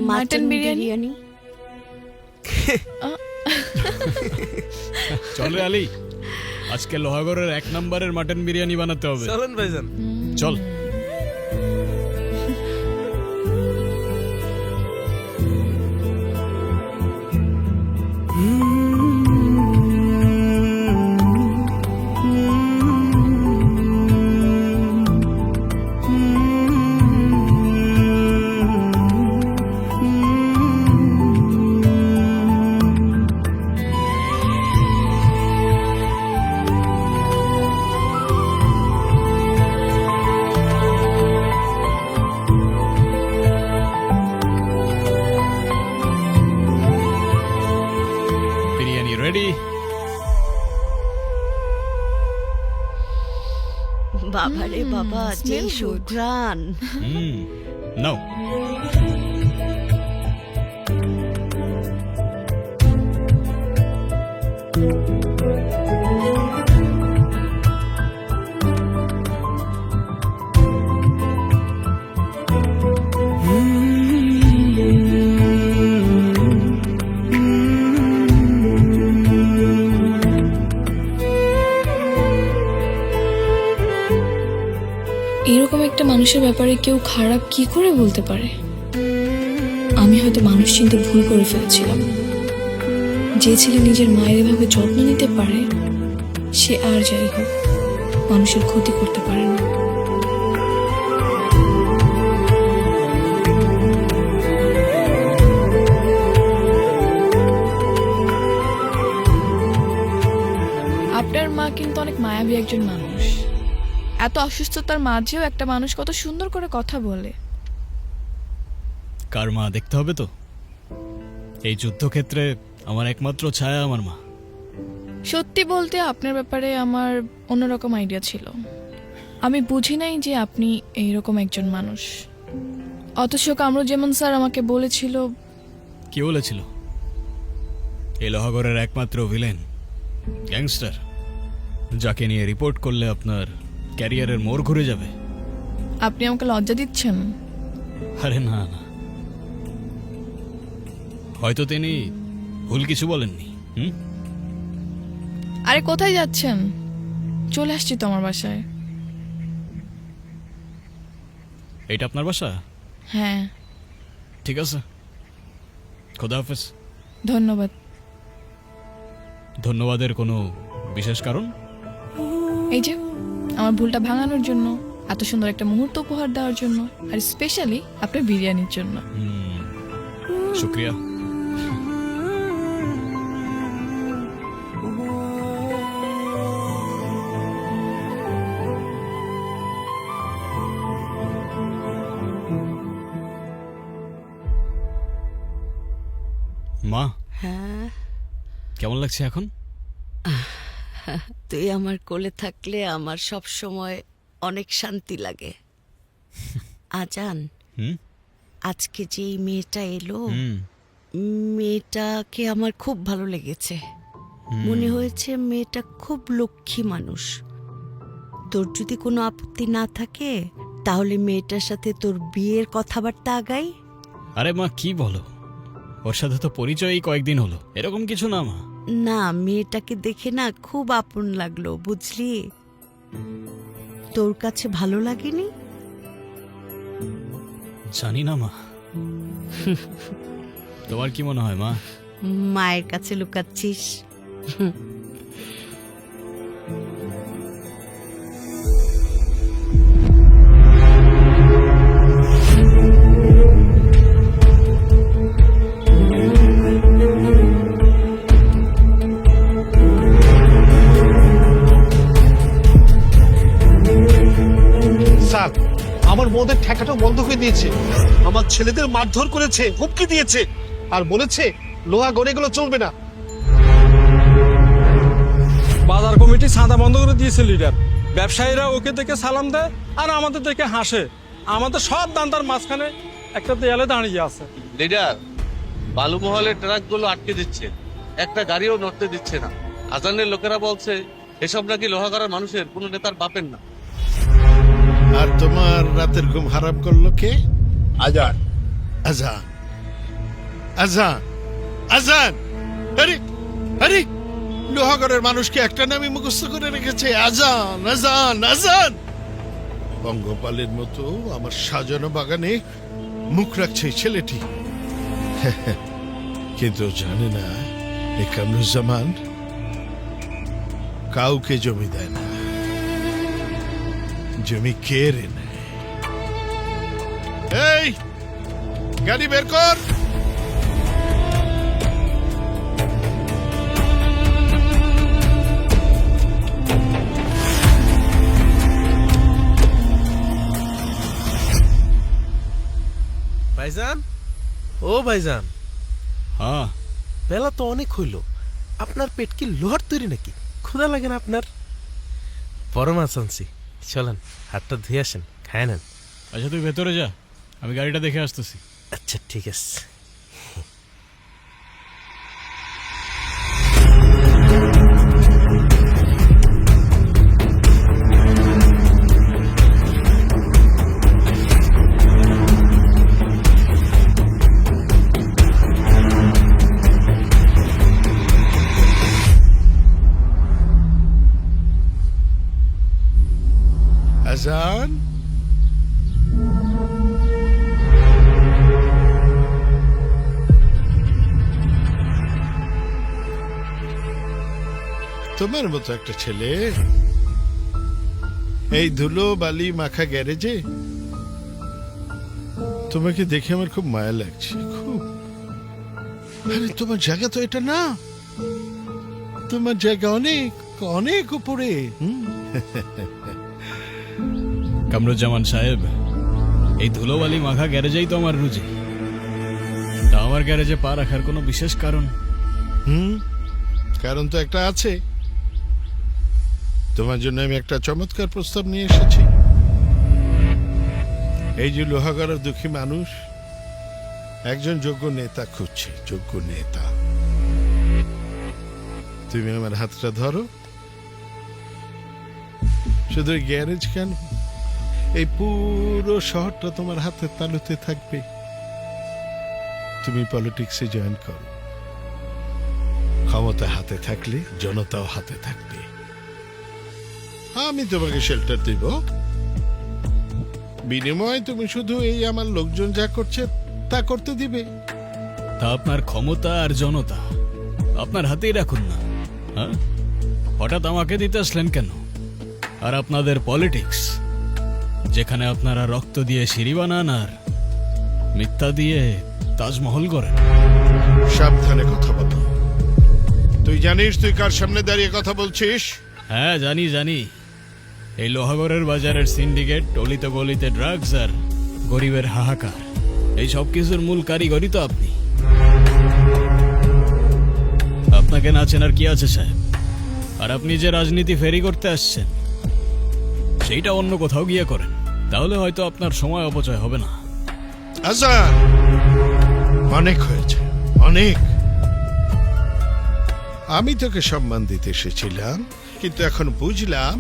মাটন বিরিয়ানি। চল রে আলী, আজকে লোহাগড়ের 1 নম্বরের মাটন বিরিয়ানি বানাতে হবে। চলেন ভাইজান, চল। রেডি। বাবা রে বাবা, যে সুঘ্রাণ! নাও। এরকম একটা মানুষের ব্যাপারে কেউ খারাপ কি করে বলতে পারে? আমি হয়তো মানুষ চিনতে ভুল করে ফেলেছিলাম। যে ছেলে নিজের মায়ের এভাবে যত্ন নিতে পারে, সে আর যাই হোক মানুষের ক্ষতি করতে পারে না। আপনার মা কিন্তু অনেক মায়াবী একজন মানুষ। এত অসুস্থতার মাঝেও একটা মানুষ কত সুন্দর করে কথা বলে। কার মা দেখতে হবে তো। এই যুদ্ধক্ষেত্রে আমার একমাত্র ছায়া আমার মা। সত্যি বলতে আপনার ব্যাপারে আমার অন্যরকম আইডিয়া ছিল। আমি বুঝি নাই যে আপনি এইরকম একজন মানুষ। অথচ কামরুজ্জামান স্যার আমাকে বলেছিল। কি বলেছিল? এই লোহাগড়ের একমাত্র ভিলেন, গ্যাংস্টার, যাকে নিয়ে রিপোর্ট করলে আপনার ক্যারিয়ারের মোড় ঘুরে যাবে। আপনি আমাকে লজ্জা দিচ্ছেন। আরে না না, হয়তো তিনি ভুল কিছু বলেননি। আরে কোথায় যাচ্ছেন? চলে আসছি তো আমার বাসায়। এটা আপনার বাসা? হ্যাঁ। ঠিক আছে, খোদা হাফেজ। ধন্যবাদ। ধন্যবাদের কোনো বিশেষ কারণ? এই যে আমার ভুলটা ভাঙানোর জন্য, এত সুন্দর একটা মুহূর্ত উপহার দেওয়ার জন্য, আর স্পেশালি আপনার বিরিয়ানির জন্য। শুক্রিয়া। মা, হ্যাঁ কেমন লাগছে এখন? তুই আমার কোলে থাকলে আমার সব সময় অনেক শান্তি লাগে। আজান, আজকে যে এই মেয়েটা এলো, মেয়েটাকে আমার খুব ভালো লেগেছে। মনে হয়েছে মেয়েটা খুব লক্ষ্মী মানুষ। তোর যদি কোনো আপত্তি না থাকে তাহলে মেয়েটার সাথে তোর বিয়ের কথাবার্তা আগাই। আরে মা, কি বলো? ওর সাথে তো পরিচয়ই কয়েকদিন হলো। এরকম কিছু না মা। না, মেয়েটাকে দেখে না খুব আপন লাগলো, বুঝলি? তোর কাছে ভালো লাগেনি? জানি না মা। তোমার কি মনে হয় মা? মায়ের কাছে লুকাচ্ছিস? স্যার, আমার বউদের ঠেকাটাও বন্ধ হয়ে দিয়েছে। আমার ছেলেদের মারধর করেছে, হুমকি দিয়েছে, আর বলেছে লোহা গড়েগুলো চলবে না। বাজার কমিটি চাঁদা বন্ধ করে দিয়েছে লিডার। ব্যবসায়ীরা ওকে দেখে সালাম দেয় আর আমাদের দেখে হাসে। আমাদের সব দান্দার মাঝখানে একটা দেয়ালে দাঁড়িয়ে আছে। লিডার, বালুমহলের ট্রাকগুলো আটকে দিচ্ছে, একটা গাড়িও নড়তে দিচ্ছে না। আজানের লোকেরা বলছে এসব নাকি লোহাগড়ার মানুষের কোনো নেতার বাপের না। আর তোমার রাতের ঘুম হারাম করলো কে? আজান। আজান, আজান, আজান! আরে আরে, লোহাগড়ের মানুষকে একটা নামই মুখস্থ করে রেখেছে, আজান, আজান, আজান। পঙ্গপালের মতো আমার সাজানো বাগানে মুখ রাখছে এই ছেলেটি। কিন্তু জানে না এই কামরুজ্জামান কাউকে জমি দেয় না, জমি কেড়ে নেয়। এই গাড়ি বের কর। ভাইজান, ও ভাইজান। হ্যাঁ, বেলা তো অনেক হইল, আপনার পেট কি লোহার তৈরি নাকি? ক্ষুধা লাগে না আপনার? বড় মাছ আনছি, চলেন হাতটা ধুয়ে আসেন, খায় নেন। আচ্ছা তুই ভেতরে যা, আমি গাড়িটা দেখে আসতেছি। আচ্ছা ঠিক আছে। আজান, তোমার মতো একটা ছেলে এই ধুলো বালি মাখা গ্যারেজে, তোমাকে দেখে আমার খুব মায়া লাগছে, খুব। আরে তোমার জায়গা তো এটা না, তোমার জায়গা অনেক অনেক উপরে। কামরুজ্জামান সাহেব, এই ধুলোবালি মাখা গ্যারেজেই তো আমার রুজি। তা আমার গ্যারেজে পা রাখার কোনো বিশেষ কারণ? কারণ তো একটা আছে। তোমার জন্য আমি একটা চমৎকার প্রস্তাব নিয়ে এসেছি। এই যে লোহাগড়ার দুঃখী মানুষ একজন যোগ্য নেতা খুঁজছে, যোগ্য নেতা। তুমি আমার হাতটা ধরো, শুধু গ্যারেজ কেন, এই পুরো শহরটা তোমার হাতের তালুতে থাকবে। তুমি পলিটিক্সে জয়েন করো, ক্ষমতা হাতে থাকলে জনতাও হাতে থাকবে। আমি তোমাকে শেল্টার দিব, বিনিময়ে তুমি শুধু এই আমার লোকজন যা করছে তা করতে দিবে। তা আপনার ক্ষমতা আর জনতা আপনার হাতেই রাখুন না, হ্যাঁ? হঠাৎ আমাকে দিতে আসলেন কেন? আর আপনাদের পলিটিক্স, যেখানে আপনারা রক্ত দিয়ে সিঁড়ি বানান আর মিথ্যা দিয়ে তাজমহল করেন। সাবধানে কথা বলো। তুই জানিস তুই কার সামনে দাঁড়িয়ে কথা বলছিস? হ্যাঁ জানি জানি, এই লোহাগড়ের বাজারের সিন্ডিকেট, টলিতে গলিতে ড্রাগস আর গরিবের হাহাকার, এই সব কিছুর মূল কারিগরই তো আপনি। আপনাকে না চেনার কি আছে সাহেব? আর আপনি যে রাজনীতি ফেরি করতে আসছেন সেইটা অন্য কোথাও গিয়ে করেন, তাহলে হয়তো আপনার সময় অপচয় হবে না। আচ্ছা, অনেক হয়েছে, অনেক। আমি তোকে সম্মান দিতে এসেছিলাম, কিন্তু এখন বুঝলাম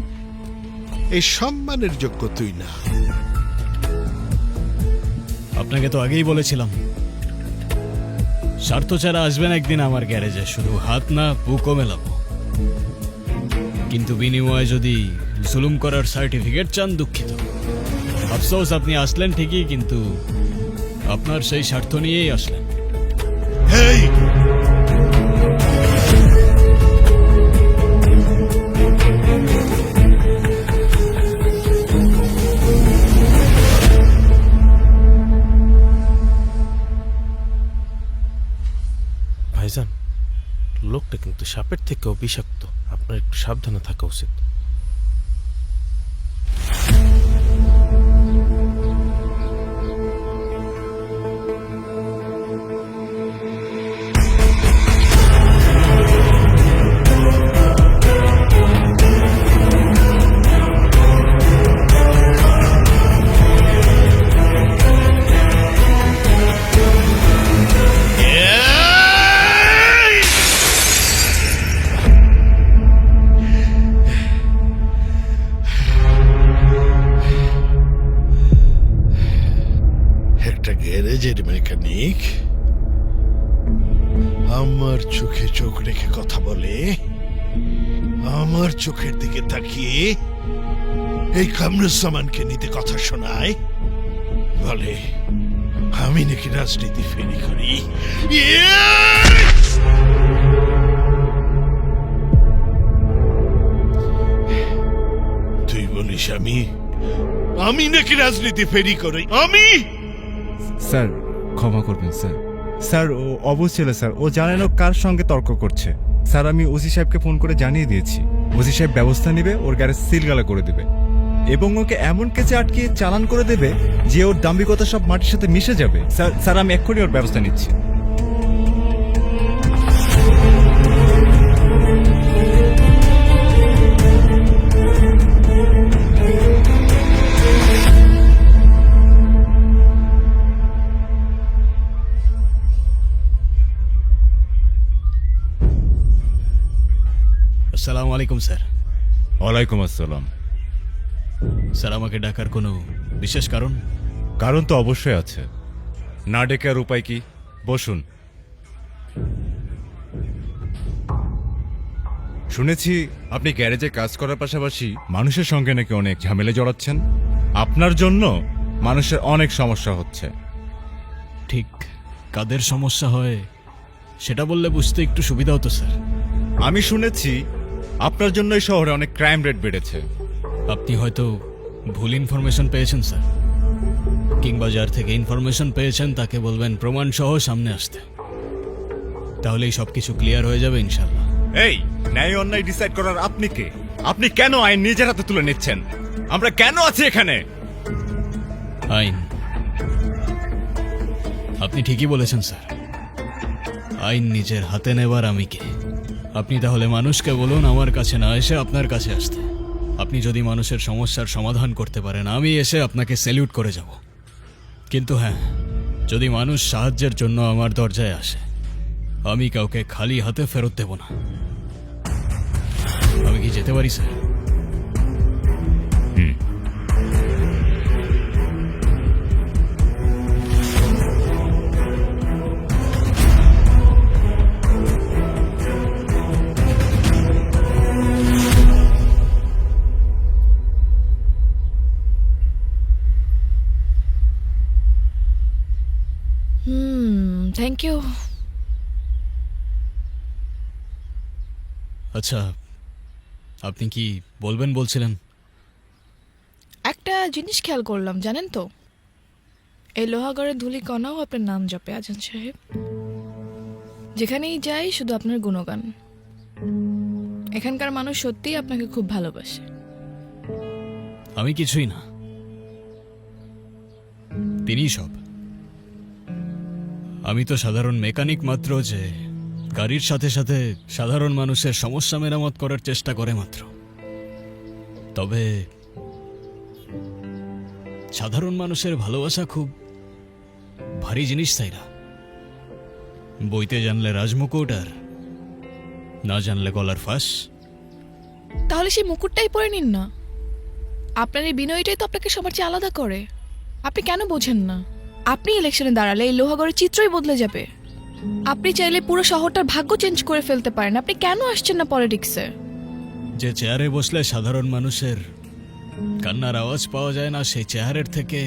এই সম্মানের যোগ্য তুই না। আপনাকে তো আগেই বলেছিলাম, স্বার্থ ছাড়া আসবেন একদিন আমার গ্যারেজে, শুধু হাত না বুকও মেলাবো। কিন্তু বিনিময়ে যদি জুলুম করার সার্টিফিকেট চান, দুঃখিত। আফসোস, আপনি আসলেন ঠিকই, কিন্তু আপনার সেই স্বার্থ নিয়েই আসলেন। ভাইজান, লোকটা কিন্তু সাপের থেকেও বিষাক্ত, আপনার একটু সাবধানে থাকা উচিত। গ্যারেজের মেকানিক আমার চোখে চোখ রেখে কথা বলে, আমার চোখের দিকে তাকিয়ে এই কামরুজ্জামানকে নিতে কথা শোনায়, বলে আমি নাকি রাজনীতি ফেরি করি। তুই বলিস আমি নাকি রাজনীতি ফেরি করি? আমি স্যার ক্ষমা করবেন স্যার। স্যার ও অবুঝ ছিল স্যার, ও জানে না কার সঙ্গে তর্ক করছে। স্যার আমি ওসি সাহেবকে ফোন করে জানিয়ে দিয়েছি, ওসি সাহেব ব্যবস্থা নেবে, ওর গ্যারেজ সিলগালা করে দেবে এবং ওকে এমন কেসে আটকিয়ে চালান করে দেবে যে ওর দাম্ভিকতা সব মাটির সাথে মিশে যাবে। স্যার স্যার আমি এক্ষুনি ওর ব্যবস্থা নিচ্ছি। আসসালামু আলাইকুম স্যার। ওয়ালাইকুম আসসালাম। স্যার, আমাকে ডাকার কোনো বিশেষ কারণ? কারণ তো অবশ্যই আছে, না ডেকে আর উপায় কি? বসুন। শুনেছি আপনি গ্যারেজে কাজ করার পাশাপাশি মানুষের সঙ্গে নাকি অনেক ঝামেলা জড়াচ্ছেন। আপনার জন্য মানুষের অনেক সমস্যা হচ্ছে। ঠিক কাদের সমস্যা হয় সেটা বললে বুঝতে একটু সুবিধা হতো স্যার। আমি শুনেছি আপনার জন্য এই শহরে অনেক ক্রাইম রেট বেড়েছে। আপনি হয়তো ভুল ইনফরমেশন পেয়েছেন স্যার, কিংবা যার থেকে ইনফরমেশন পেয়েছেন তাকে বলবেন প্রমাণ সহ সামনে আসতে, তাহলেই সবকিছু ক্লিয়ার হয়ে যাবে ইনশাল্লাহ। এই ন্যায় অন্যায় ডিসাইড করার আপনি কে? আপনি কেন আইন নিজের হাতে তুলে নিচ্ছেন? আমরা কেন আছি এখানে? আইন, আপনি ঠিকই বলেছেন স্যার। আইন নিজের হাতে নেবার আমি কে? আপনি তাহলে মানুষকে বলুন আমার কাছে না এসে আপনার কাছে আসতে। আপনি যদি মানুষের সমস্যার সমাধান করতে পারেন, আমি এসে আপনাকে স্যালিউট করে যাব। কিন্তু হ্যাঁ, যদি মানুষ সাহায্যের জন্য আমার দরজায় আসে, আমি কাউকে খালি হাতে ফেরত দেব না। আমি কি যেতে পারি স্যার? Thank you. আচ্ছা, আপনি কি বলবেন বলছিলেন? একটা জিনিস খেয়াল করলাম, জানেন তো, এই লোহাগড়ের ধূলিকণাও আপনার নাম জপে আজান সাহেব। যেখানেই যাই শুধু আপনার গুণগান। এখানকার মানুষ সত্যিই আপনাকে খুব ভালোবাসে। আমি কিছুই না, তিনিই সব। আমি তো সাধারণ মেকানিক মাত্র, যে গাড়ির সাথে সাথে সাধারণ মানুষের সমস্যা মেরামত করার চেষ্টা করে মাত্র। তবে সাধারণ মানুষের ভালোবাসা খুব ভারী জিনিস, তাই না? বইতে জানলে রাজমুকুট, আর না জানলে গলার ফাঁস। তাহলে সেই মুকুটটাই পরে নিন না। আপনার এই বিনয়টাই তো আপনাকে সবার চেয়ে আলাদা করে। আপনি কেন বোঝেন না? আপনি ইলেকশনে দাঁড়ালে এই লোহাগড়ের চিত্রই বদলে যাবে। আপনি চাইলে পুরো শহরটার ভাগ্য চেঞ্জ করে ফেলতে পারেন। আপনি কেন আসছেন না পলিটিক্সে? যে চেয়ারে বসলে সাধারণ মানুষের কান্নার আওয়াজ পাওয়া যায় না, সেই চেয়ারের থেকে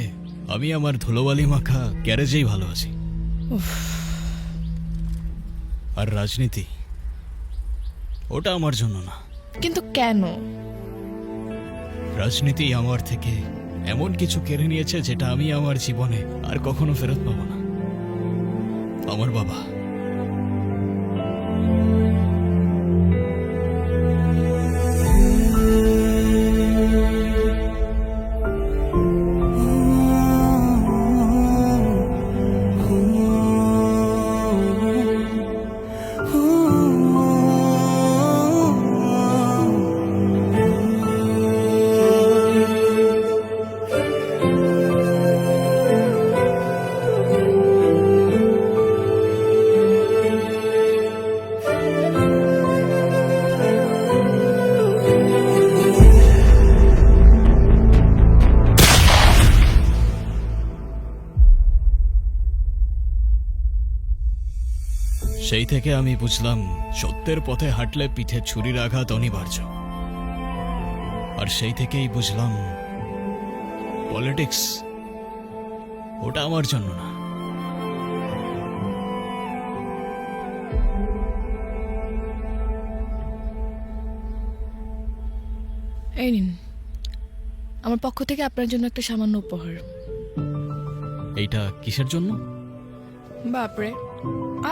আমি আমার ধুলোবালি মাখা গ্যারেজেই ভালো আছি। আর রাজনীতি, ওটা আমার জন্য না। কিন্তু কেন? রাজনীতি আমার থেকে এমন কিছু কেড়ে নিয়েছে যেটা আমি আমার জীবনে আর কখনো ফেরত পাবো না। আমার বাবা, সেই থেকে আমি বুঝলাম সত্যের পথে হাঁটলে পিঠে ছুরির আঘাত অনিবার্য। আর সেই থেকেই বুঝলাম পলিটিক্স, ওটা আমার জন্য না। এই নিন, আমার পক্ষ থেকে আপনার জন্য একটা সামান্য উপহার। এইটা কিসের জন্য? বাপরে,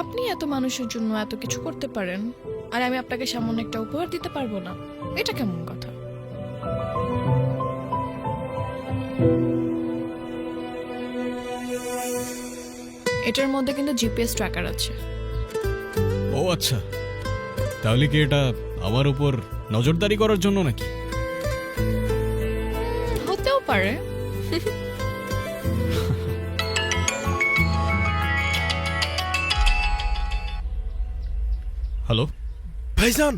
আপনি এত মানুষের জন্য এত কিছু করতে পারেন, আর আমি আপনাকে সামান্য একটা উপহার দিতে পারবো না? এটা কেমন কথা? এটার মধ্যে কিন্তু জিপিএস ট্র্যাকার আছে। ও আচ্ছা, তাহলে কি এটা আমার উপর নজরদারি করার জন্য নাকি? হতেও পারে। হ্যালো ভাইজান,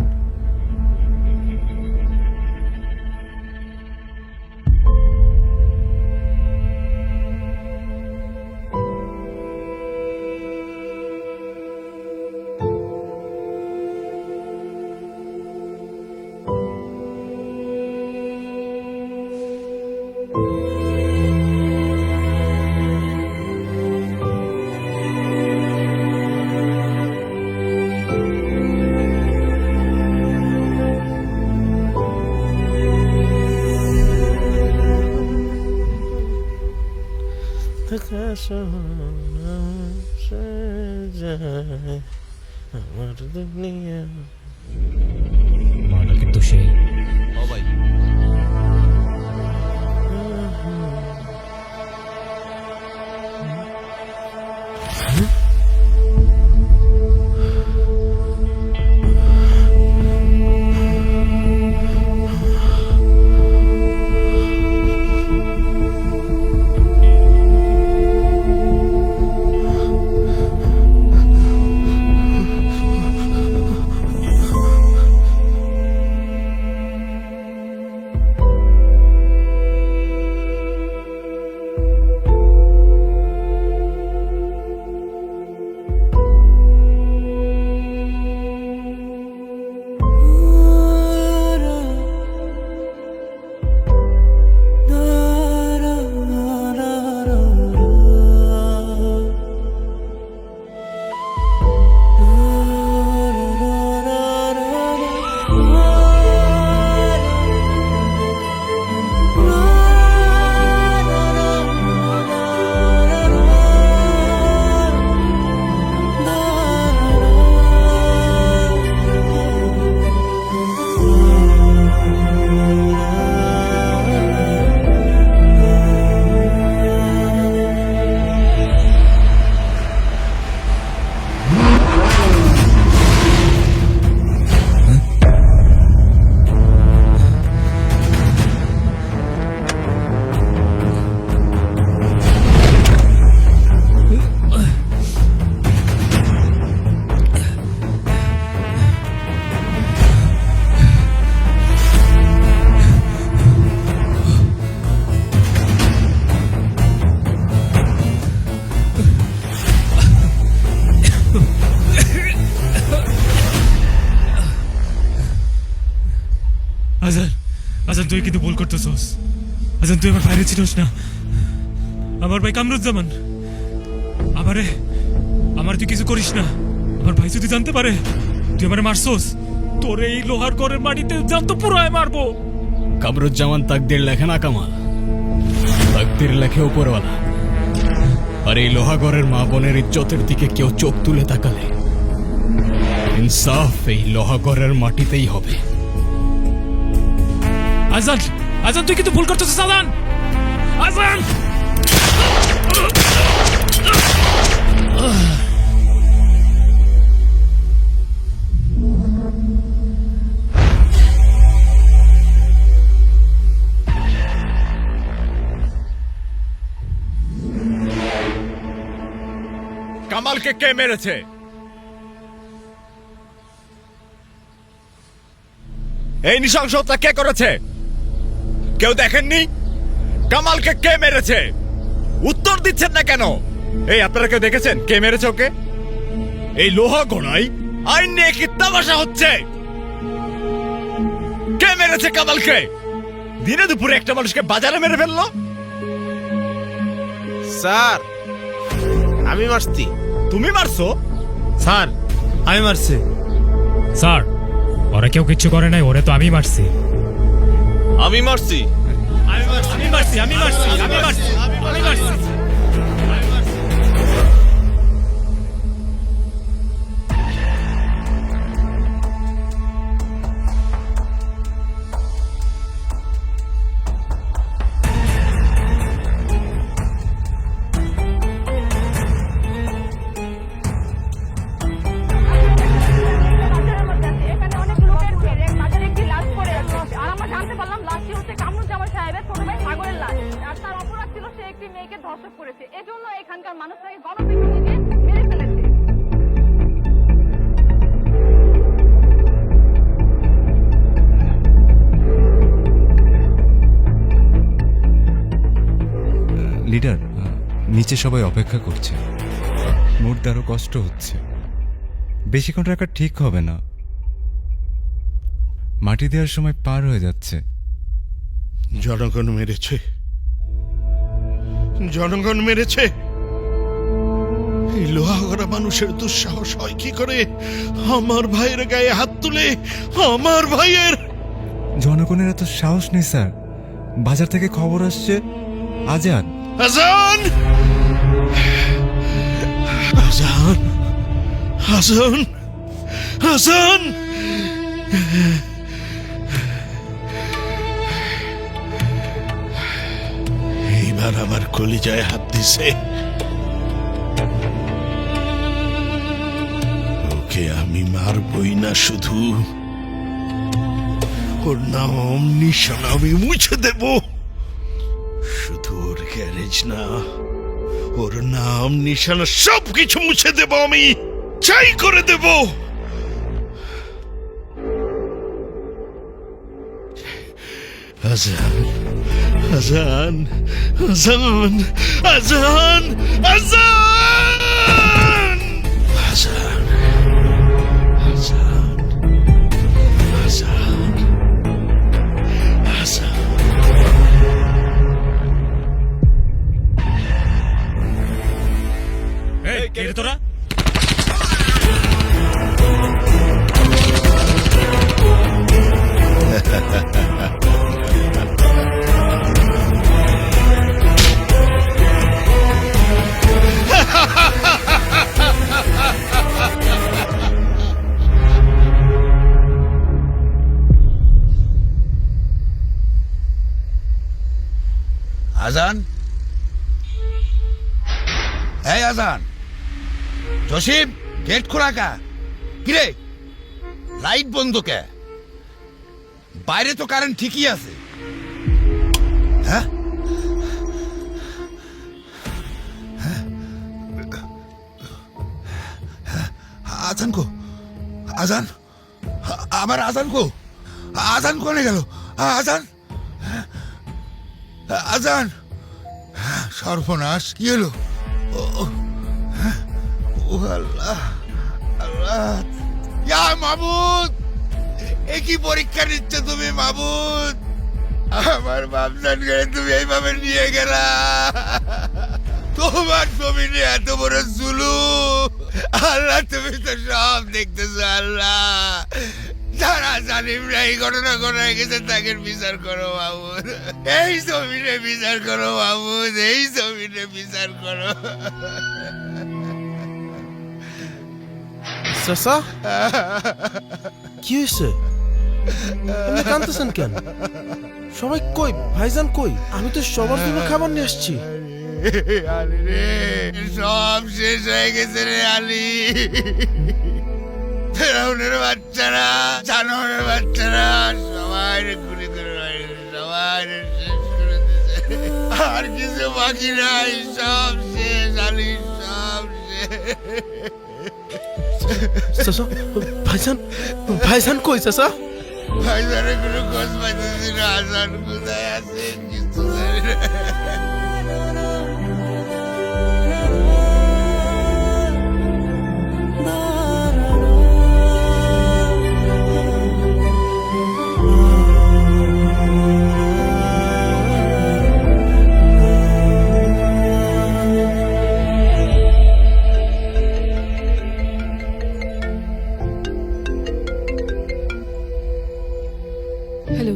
আমার দুনিয়া। মাটা কিন্তু সেই ও ভাই আজান আজান তুই কিন্তু ভুল করতেছস। আজান তুই আমার ভাইরে চিনস না। আমার ভাই কামরুজ্জামান। আমার তুই কিছু করিস না। আমার ভাই যদি জানতে পারে তুই আমারে মারছস, তোর এই লোহার ঘরের মাটিতে জানতো পুরায় মারবো। কামরুজ্জামান তাকদির লেখে না কামাল, তাকদির লেখে উপরওয়ালা। আর এই লোহাগড়ের মা বোনের ইজ্জতের দিকে কেউ চোখ তুলে তাকালে ইনসাফ এই লোহাগড়ের মাটিতেই হবে। আজান আজান তুই কিন্তু ভুল করতেছিস। আজান আজান কামালকে কে মেরেছে? এই নৃশংসতা কে করেছে? কেউ দেখেননি? কামালকে কে মেরেছে? উত্তর দিচ্ছেন না কেন? এই আপনারা কেউ দেখেছেন কে মেরেছে ওকে? এই লোহা গোড়ায় আইন নিয়ে কি তামাশা হচ্ছে? কে মেরেছে কামালকে? দিনে দুপুরে একটা মানুষকে বাজারে মেরে ফেললো। স্যার আমি মারছি। তুমি মারছো? স্যার আমি মারছি। স্যার ওরা কেউ কিচ্ছু করে নাই, ওরে তো আমি মারছি। আমি মারছি। আমি মারছি আমি মারছি আমি মারছি আমি মারছি। লিডার, নিচে সবাই অপেক্ষা করছে। মুর্দারও কষ্ট হচ্ছে। বেশিক্ষণ রাখা ঠিক হবে না। মাটি দেওয়ার সময় পার হয়ে যাচ্ছে। জনগণ মেরেছে, জনগণ মেরেছে। এই লোহাগড়া মানুষের দুঃসাহস হয় কি করে আমার ভাইয়ের গায়ে হাত তুলে? আমার ভাইয়ের জনগণের এত সাহস নেই স্যার। বাজার থেকে খবর আসছে আজান আজান আজান আজান হাসান! এইবার আমার কলিজায় হাত দিছে। ওকে আমি মারবই না, শুধু ওর নাম নিশানা আমি মুছে দেব। শুধু ওর গ্যারেজ না, ওর নাম নিশানা সবকিছু মুছে দেব, আমি চাই করে দেব। আজান, আজান, আজান, আজান, আজান, আজান, আজান, আজান, আজান। এই কে রে তোরা? আজান, এই আজান, জসিম গেট খোলা কা? কিরে লাইট বন্ধ কে? বাইরে তো কারেন্ট ঠিকই আছে। হ্যাঁ, আজান কো? আজান, আমার আজান কো? আজান কোনে গেল? আজান, আজান, সর্বনাশ, কি হলো? ও আল্লাহ, আল্লাহ, ইয়া মাবুদ, এ কি পরীক্ষা নিচ্ছ তুমি মাবুদ? আমার বাপজান গেলে তুমি এইভাবে নিয়ে গেলা। তোমার জমিনে এত বড় জুলুম, আল্লাহ তুমি তো সব দেখতেছো। আল্লাহ, যারা জালিমরা এই ঘটনা ঘটায় গেছে তাকে বিচার করো মাবুদ, এই জমিনে বিচার করো মাবুদ, এই জমিনে বিচার করো। চাচা, কি হয়েছে? আপনি কাঁদতেছেন কেন? সবাই কই? ভাইজান কই? আমি তো সবার জন্য খাবার নিয়ে আসছি। আলী রে, সব শেষ হয়ে গেছে রে আলী। ফেরাউনের বাচ্চারা, জানোয়ারের বাচ্চারা সবাই গুলি করে মারিছে, সবাই শেষ করে দিয়েছে। আর কিছু বাকি নাই, সব শেষ আলী, সব শেষ। চাচা, ভাইজান, ভাইজান কই চাচা? ভাইজানের কোনো খোঁজ পাইতেছি না। আজান কোথায় আছে কিছু জানি না। হ্যালো,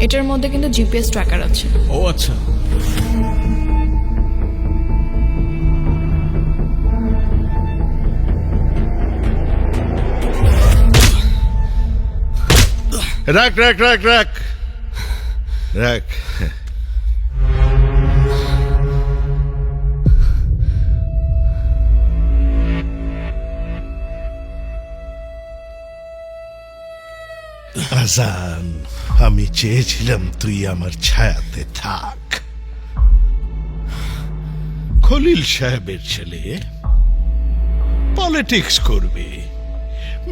এটার মধ্যে কিন্তু জিপিএস ট্র্যাকার আছে। ও আচ্ছা, রাখ রাখ রাখ রাখ রাখ। আজান, আমি চেয়েছিলাম তুই আমার ছায়াতে থাক। খলিল সাহেবের ছেলে পলিটিক্স করবে,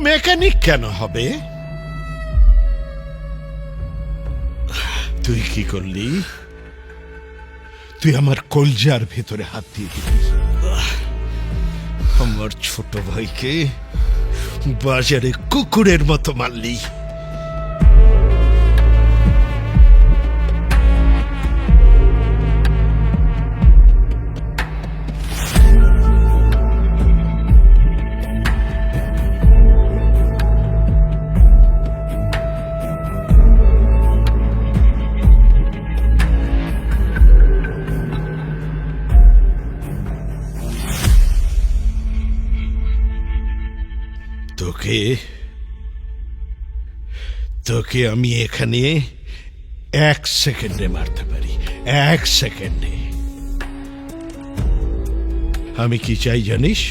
মেকানিক কেন হবে? তুই কি করলি? তুই আমার কলজার ভেতরে হাত দিয়ে দিলি। আমার ছোট ভাইকে বাজারে কুকুরের মতো মারলি। দে, তোকে আমি এখানে 1 সেকেন্ডে মারতে পারি, 1 সেকেন্ডে। আমি কি চাই জানিস?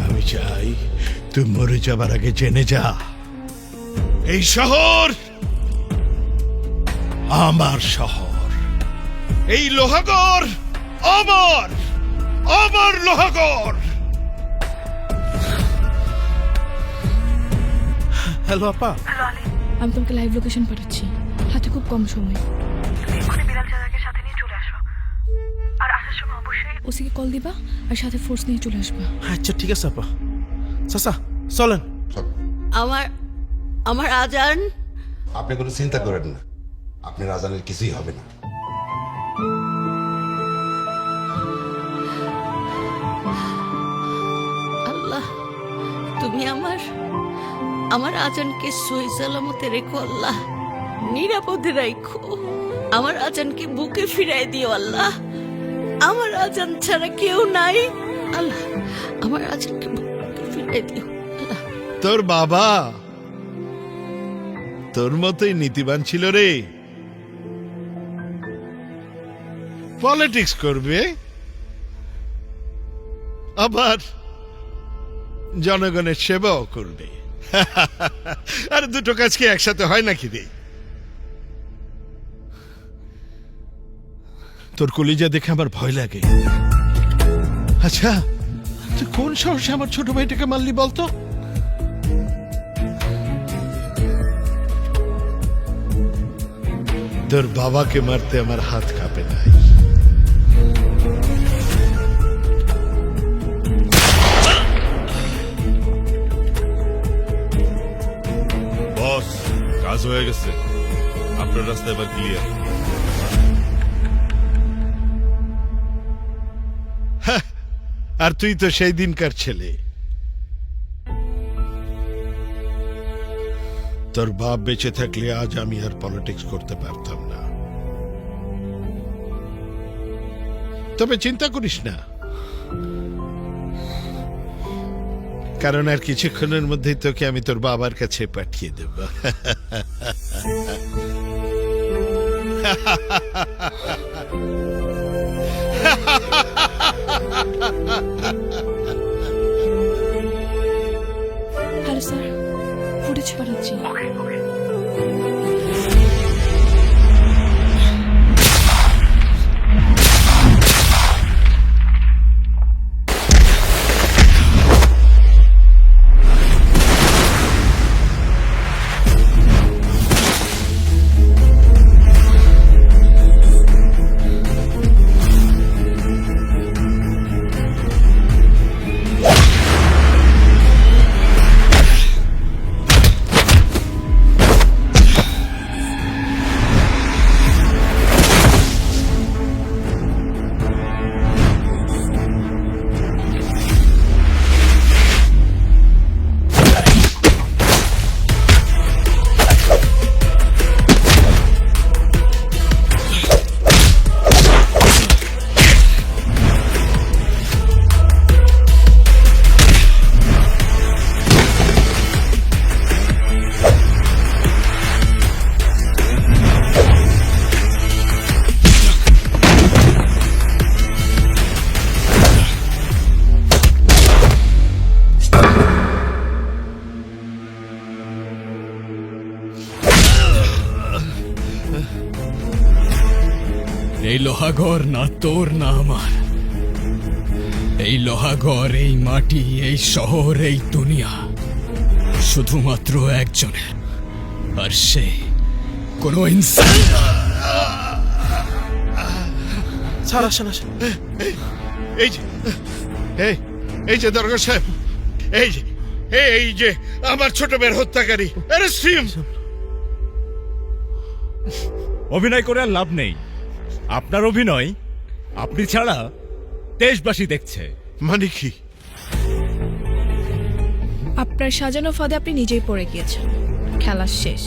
আমি চাই তুই মরে যাবার আগে জেনে যা, এই শহর আমার শহর, এই লোহাগড় আমার, আমার লোহাগড়। হ্যালো আপা, আমি তোমাকে লাইভ লোকেশন পাঠাচ্ছি, হাতে খুব কম সময়। ওসিকে কল দিবা আর সাথে ফোর্স নিয়ে চলে আসবা। আচ্ছা ঠিক আছে আপা। চাচা চলেন। আমার আজান। আপনি কোনো চিন্তা করেন না, আপনার আজানের কিছুই হবে না। আল্লাহ, তুমি আমার আজানকে সহি সালামতে রেখো আল্লাহ, নিরাপদে রাখো। আমার আজানকে বুকে ফিরাই দিও আল্লাহ, আমার আজান ছাড়া কেউ নাই আল্লাহ, আমার আজানকে বুকে ফিরাই দিও আল্লাহ। তোর বাবা তোর মতোই নীতিবান ছিল রে, পলিটিক্স করবে আবার জনগণের সেবাও করবে। আর দুটো কাজ কি একসাথে হয় নাকি রে? তোর কলিজা দেখে আমার ভয় লাগে। আচ্ছা, তুই কোন সাহসে আমার ছোট ভাইটাকে মারলি বলতো? তোর বাবাকে মারতে আমার হাত কাঁপে নাই। বস, কাজ হয়ে গেছে, আপনার রাস্তা এবার ক্লিয়ার। আর তুই তো সেই দিনকার ছেলে, তোর বাপ বেঁচে থাকলে আজ আমি আর পলিটিক্স করতে পারতাম না। তবে চিন্তা করিস না, কারণ আর কিছুক্ষণের মধ্যেই তোকে আমি তোর বাবার কাছে পাঠিয়ে দেব। হ্যালো স্যার, ফুটেজ পাঠাচ্ছি। এই লোহাগড় না তোর না আমার, এই লোহাগড়, এই মাটি, এই শহর, এই দুনিয়া শুধুমাত্র একজনের, আর সে কোনো ইনসান। স্যার আসেন আসেন। এই যে দরগা সাহেব, এই যে আমার ছোট মেয়ের হত্যাকারী, অ্যারেস্ট হিম। অভিনয় করে আর লাভ নেই, আপনার অভিনয় আপনি ছাড়া দেশবাসী দেখছে। মানে কি? আপনার সাজানো ফাঁদে আপনি নিজেই পড়ে গিয়েছেন, খেলা শেষ।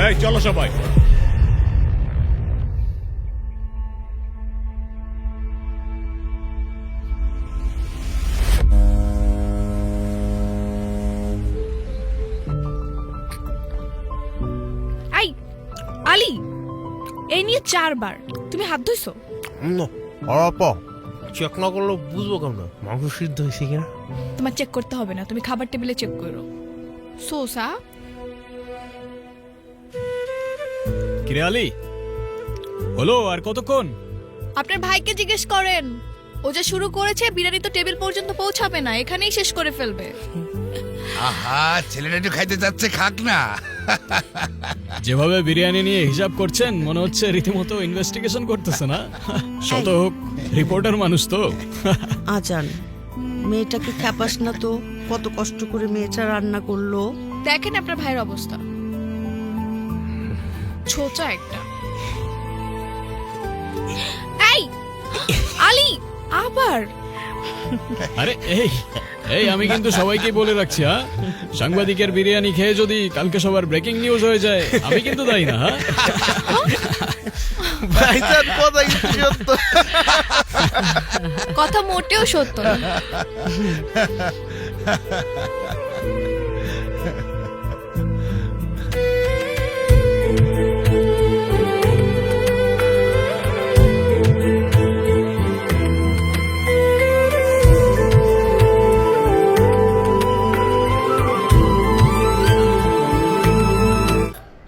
এই চলো সবাই। এই নিয়ে 4 বার তুমি হাত ধুইছো? চেক না করলে বুঝবো কেমন মাংস সিদ্ধ হয়েছে কিনা? তোমার চেক করতে হবে না, তুমি খাবার টেবিলে চেক করো। সোসা কিরে আলী, হলো আর কতক্ষণ? আপনার ভাইকে জিজ্ঞেস করেন, ও যে শুরু করেছে বিরিয়ানি তো টেবিল পর্যন্ত পৌঁছাবে না, এখানেই শেষ করে ফেলবে। আহা, ছেলেটা একটু খাইতে চাচ্ছে, খাক না। যেভাবে বিরিয়ানি নিয়ে হিসাব করছেন মনে হচ্ছে রীতিমতো ইনভেস্টিগেশন করতেছে না? শত হোক রিপোর্টার মানুষ তো। আজান, মেয়েটাকে খ্যাপাস না তো, কত কষ্ট করে মেয়েটা রান্না করলো। দেখেন আপনার ভাইয়ের অবস্থা, ছোচা একটা। এই আলী আবার। আরে এই এই আমি কিন্তু সবাইকে বলে রাখছি, হ্যাঁ, সাংবাদিকের বিরিয়ানি খেয়ে যদি কালকে সবার ব্রেকিং নিউজ হয়ে যায় আমি কিন্তু দায়ী না। হ্যাঁ, ভাইজান কথা কিন্তু সত্য। কথা মোটেও সত্য না।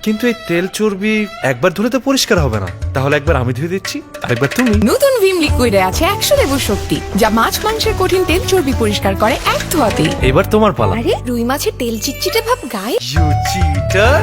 কিন্তু এই তেল চর্বি একবার ধুলে তো পরিষ্কার হবে না, তাহলে একবার আমি ধুয়ে দিচ্ছি, আরেকবার তুমি। নতুন ভিম লিকুইডে আছে 100 লেবুর শক্তি, যা মাছ মাংসের কঠিন তেল চর্বি পরিষ্কার করে এক ধোয়াতেই। এবার তোমার পালা। আরে রুই মাছের তেল চিটচিটে ভাব গায়ে। You cheater.